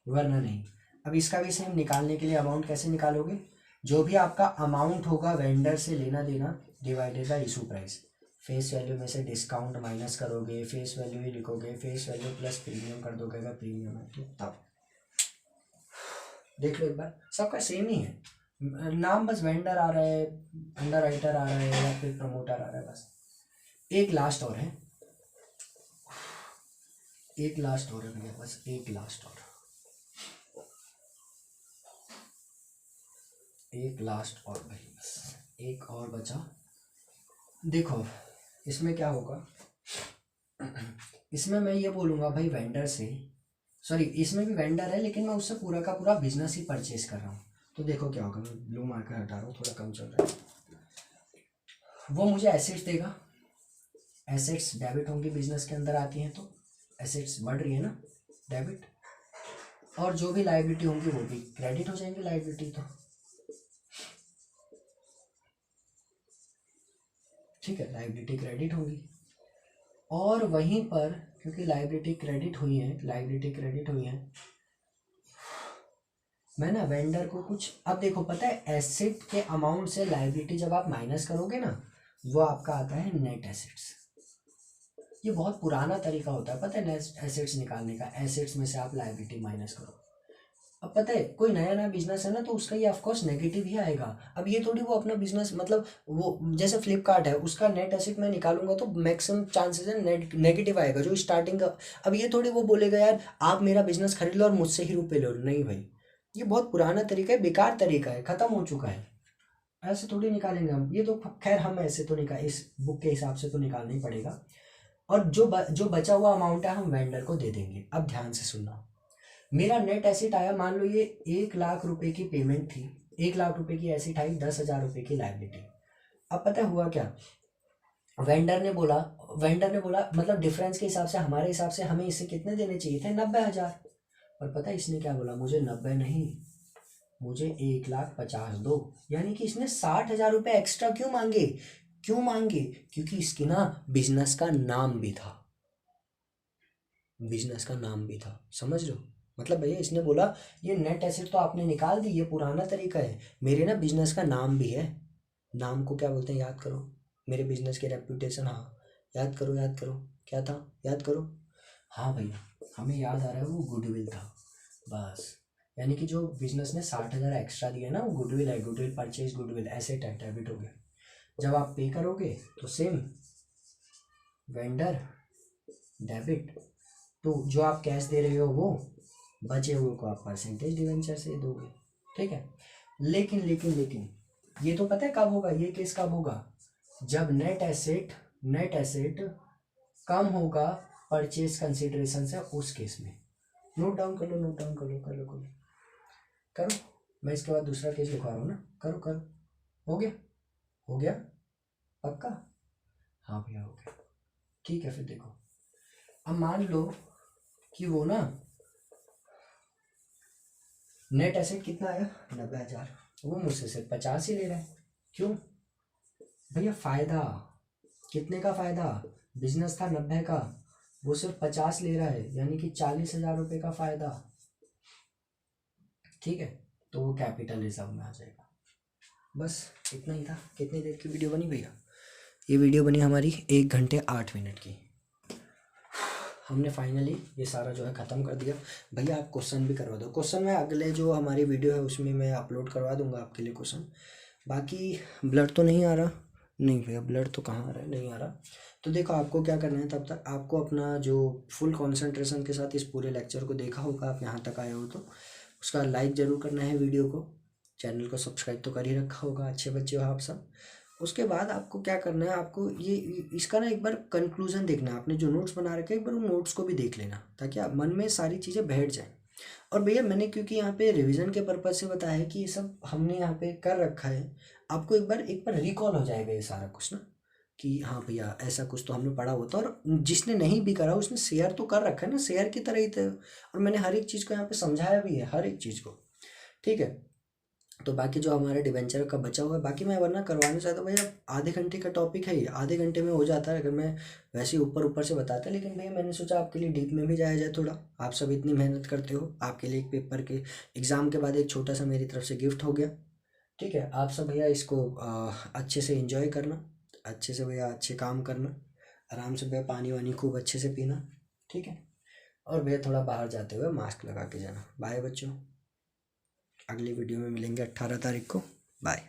वरना नहीं। अब इसका भी सेम निकालने के लिए अमाउंट कैसे निकालोगे, जो भी आपका अमाउंट होगा वेंडर से लेना देना divided by issue price, face value में से डिस्काउंट माइनस करोगे, फेस वैल्यू ही लिखोगे, फेस वैल्यू प्लस प्रीमियम कर दोगे अगर प्रीमियम है तो। तब देख लो एक बार, सबका सेम ही है, नाम बस वेंडर आ रहा है, अंडर राइटर आ रहा है या फिर प्रमोटर आ रहा है बस। एक लास्ट और है, एक लास्ट और है भैया, बस एक लास्ट और, एक लास्ट और भाई, बस एक और बचा। देखो इसमें क्या होगा, इसमें मैं ये बोलूँगा भाई वेंडर से, सॉरी इसमें भी वेंडर है लेकिन मैं उससे पूरा का पूरा बिजनेस ही परचेज कर रहा हूँ। तो देखो क्या होगा, मैं ब्लू मार्कर हटा रहा हूँ, थोड़ा कम चल रहा है। वो मुझे एसेट्स देगा, एसेट्स डेबिट होंगी बिजनेस के अंदर आती हैं तो एसेट्स बढ़ रही है ना, डेबिट, और जो भी लाइबिलिटी होंगी वो भी क्रेडिट हो जाएंगी लाइबिलिटी तो, ठीक है, लाइबिलिटी क्रेडिट होगी। और वहीं पर क्योंकि लाइबिलिटी क्रेडिट हुई है, लाइबिलिटी क्रेडिट हुई है, मैं ना वेंडर को कुछ, अब देखो पता है एसेट के अमाउंट से लाइबिलिटी जब आप माइनस करोगे ना, वो आपका आता है नेट एसेट्स। ये बहुत पुराना तरीका होता है पता है नेट एसेट्स निकालने का, एसेट्स में से आप लाइबिलिटी माइनस करो। अब पता है कोई नया नया बिजनेस है ना तो उसका ये ऑफकोर्स नेगेटिव ही आएगा। अब ये थोड़ी वो अपना बिजनेस, मतलब वो जैसे फ्लिपकार्ट है उसका नेट एसेट मैं निकालूंगा तो मैक्सिमम चांसेस है नेगेटिव आएगा जो स्टार्टिंग का। अब ये थोड़ी वो बोलेगा यार आप मेरा बिजनेस खरीद लो और मुझसे ही रुपए लो, नहीं भाई, ये बहुत पुराना तरीका है, बेकार तरीका है, खत्म हो चुका है, ऐसे थोड़ी निकालेंगे हम ये तो। खैर हम ऐसे तो निकाल, इस बुक के हिसाब से तो निकालना ही पड़ेगा। और जो बचा हुआ अमाउंट है हम वेंडर को दे देंगे। अब ध्यान से सुनना, मेरा नेट एसेट आया, मान लो ये 1 लाख रुपए की पेमेंट थी, 1 लाख रुपए की एसेट आई, 10,000 रुपए की लायबिलिटी। अब पता है हुआ क्या, वेंडर ने बोला मतलब डिफरेंस के हिसाब से, हमारे हिसाब से हमें इससे कितने देने चाहिए थे, 90,000। और पता है इसने क्या बोला, मुझे 90 नहीं, मुझे 1,50,000 दो। यानी कि इसने 60,000 रुपये एक्स्ट्रा क्यों मांगे, क्योंकि इसकी ना बिजनेस का नाम भी था, समझ रहे हो। मतलब भैया इसने बोला ये नेट एसेट तो आपने निकाल दी, ये पुराना तरीका है, मेरे ना बिजनेस का नाम भी है, नाम को क्या बोलते हैं याद करो, मेरे बिजनेस की रेपुटेशन, हाँ याद करो क्या था, याद करो, हाँ भैया हमें याद आ रहा है वो गुडविल था, बस। यानी कि जो बिजनेस ने 60,000 एक्स्ट्रा दिया ना वो गुडविल है, गुडविल परचेज, गुडविल एसेट है, डेबिट हो गया। जब आप पे करोगे तो सेम वेंडर डेबिट, तो जो आप कैश दे रहे हो वो बचे हुए को आप परसेंटेज डिवेंचर से दोगे, ठीक है। लेकिन ये तो पता है कब होगा, ये केस कब होगा, जब नेट एसेट कम होगा परचेज कंसिडरेशन से, उस केस में। नोट डाउन कर लो, करो। मैं इसके बाद दूसरा केस लिखवा रहा हूँ ना, करो। हो गया पक्का, हाँ भैया हो गया, ठीक है। फिर देखो अब मान लो कि वो ना नेट एसेट कितना आया, 90,000, वो मुझसे सिर्फ 50 ही ले रहा है, क्यों भैया, फायदा, कितने का फायदा, बिजनेस था 90 का, वो सिर्फ 50 ले रहा है, यानी कि 40,000 रुपये का फायदा, ठीक है। तो वो कैपिटल रिजर्व में आ जाएगा। बस इतना ही था। कितनी देर की वीडियो बनी भैया, ये वीडियो बनी हमारी 1 घंटे 8 मिनट की। हमने फाइनली ये सारा जो है ख़त्म कर दिया। भैया आप क्वेश्चन भी करवा दो, क्वेश्चन मैं अगले जो हमारी वीडियो है उसमें मैं अपलोड करवा दूंगा आपके लिए क्वेश्चन। बाकी ब्लड तो नहीं आ रहा, नहीं भैया ब्लड तो कहाँ आ रहा है, नहीं आ रहा। तो देखो आपको क्या करना है, तब तक आपको अपना जो फुल कंसंट्रेशन के साथ इस पूरे लेक्चर को देखा होगा, आप यहाँ तक आए हो तो उसका लाइक ज़रूर करना है वीडियो को, चैनल को सब्सक्राइब तो कर ही रखा होगा, अच्छे बच्चे हो आप सब। उसके बाद आपको क्या करना है, आपको ये इसका ना एक बार कंक्लूजन देखना है, आपने जो नोट्स बना रखे हैं एक बार उन नोट्स को भी देख लेना, ताकि आप मन में सारी चीज़ें बैठ जाएं। और भैया मैंने क्योंकि यहाँ पे रिवीजन के पर्पज़ से बताया है कि ये सब हमने यहाँ पे कर रखा है, आपको एक बार रिकॉल हो जाएगा ये सारा कुछ ना, कि हाँ भैया ऐसा कुछ तो हमने पढ़ा होता। और जिसने नहीं भी करा उसने शेयर तो कर रखा है ना, शेयर की तरह ही थे। और मैंने हर एक चीज़ को यहाँ पे समझाया भी है, हर एक चीज़ को, ठीक है। तो बाकी जो हमारे डिबेंचर का बचा हुआ है, बाकी मैं वरना करवाना चाहता हूँ भैया, आधे घंटे का टॉपिक है ये, आधे घंटे में हो जाता है अगर मैं वैसे ही ऊपर ऊपर से बताता। लेकिन भैया मैंने सोचा आपके लिए डीप में भी जाया जाए थोड़ा, आप सब इतनी मेहनत करते हो, आपके लिए एक पेपर के एग्ज़ाम के बाद एक छोटा सा मेरी तरफ से गिफ्ट हो गया। ठीक है, आप सब भैया इसको अच्छे से इंजॉय करना, अच्छे से भैया अच्छे काम करना, आराम से भैया पानी वानी खूब अच्छे से पीना। ठीक है, और भैया थोड़ा बाहर जाते हुए मास्क लगा के जाना। बाय बच्चों, अगली वीडियो में मिलेंगे 18 तारीख को। बाय।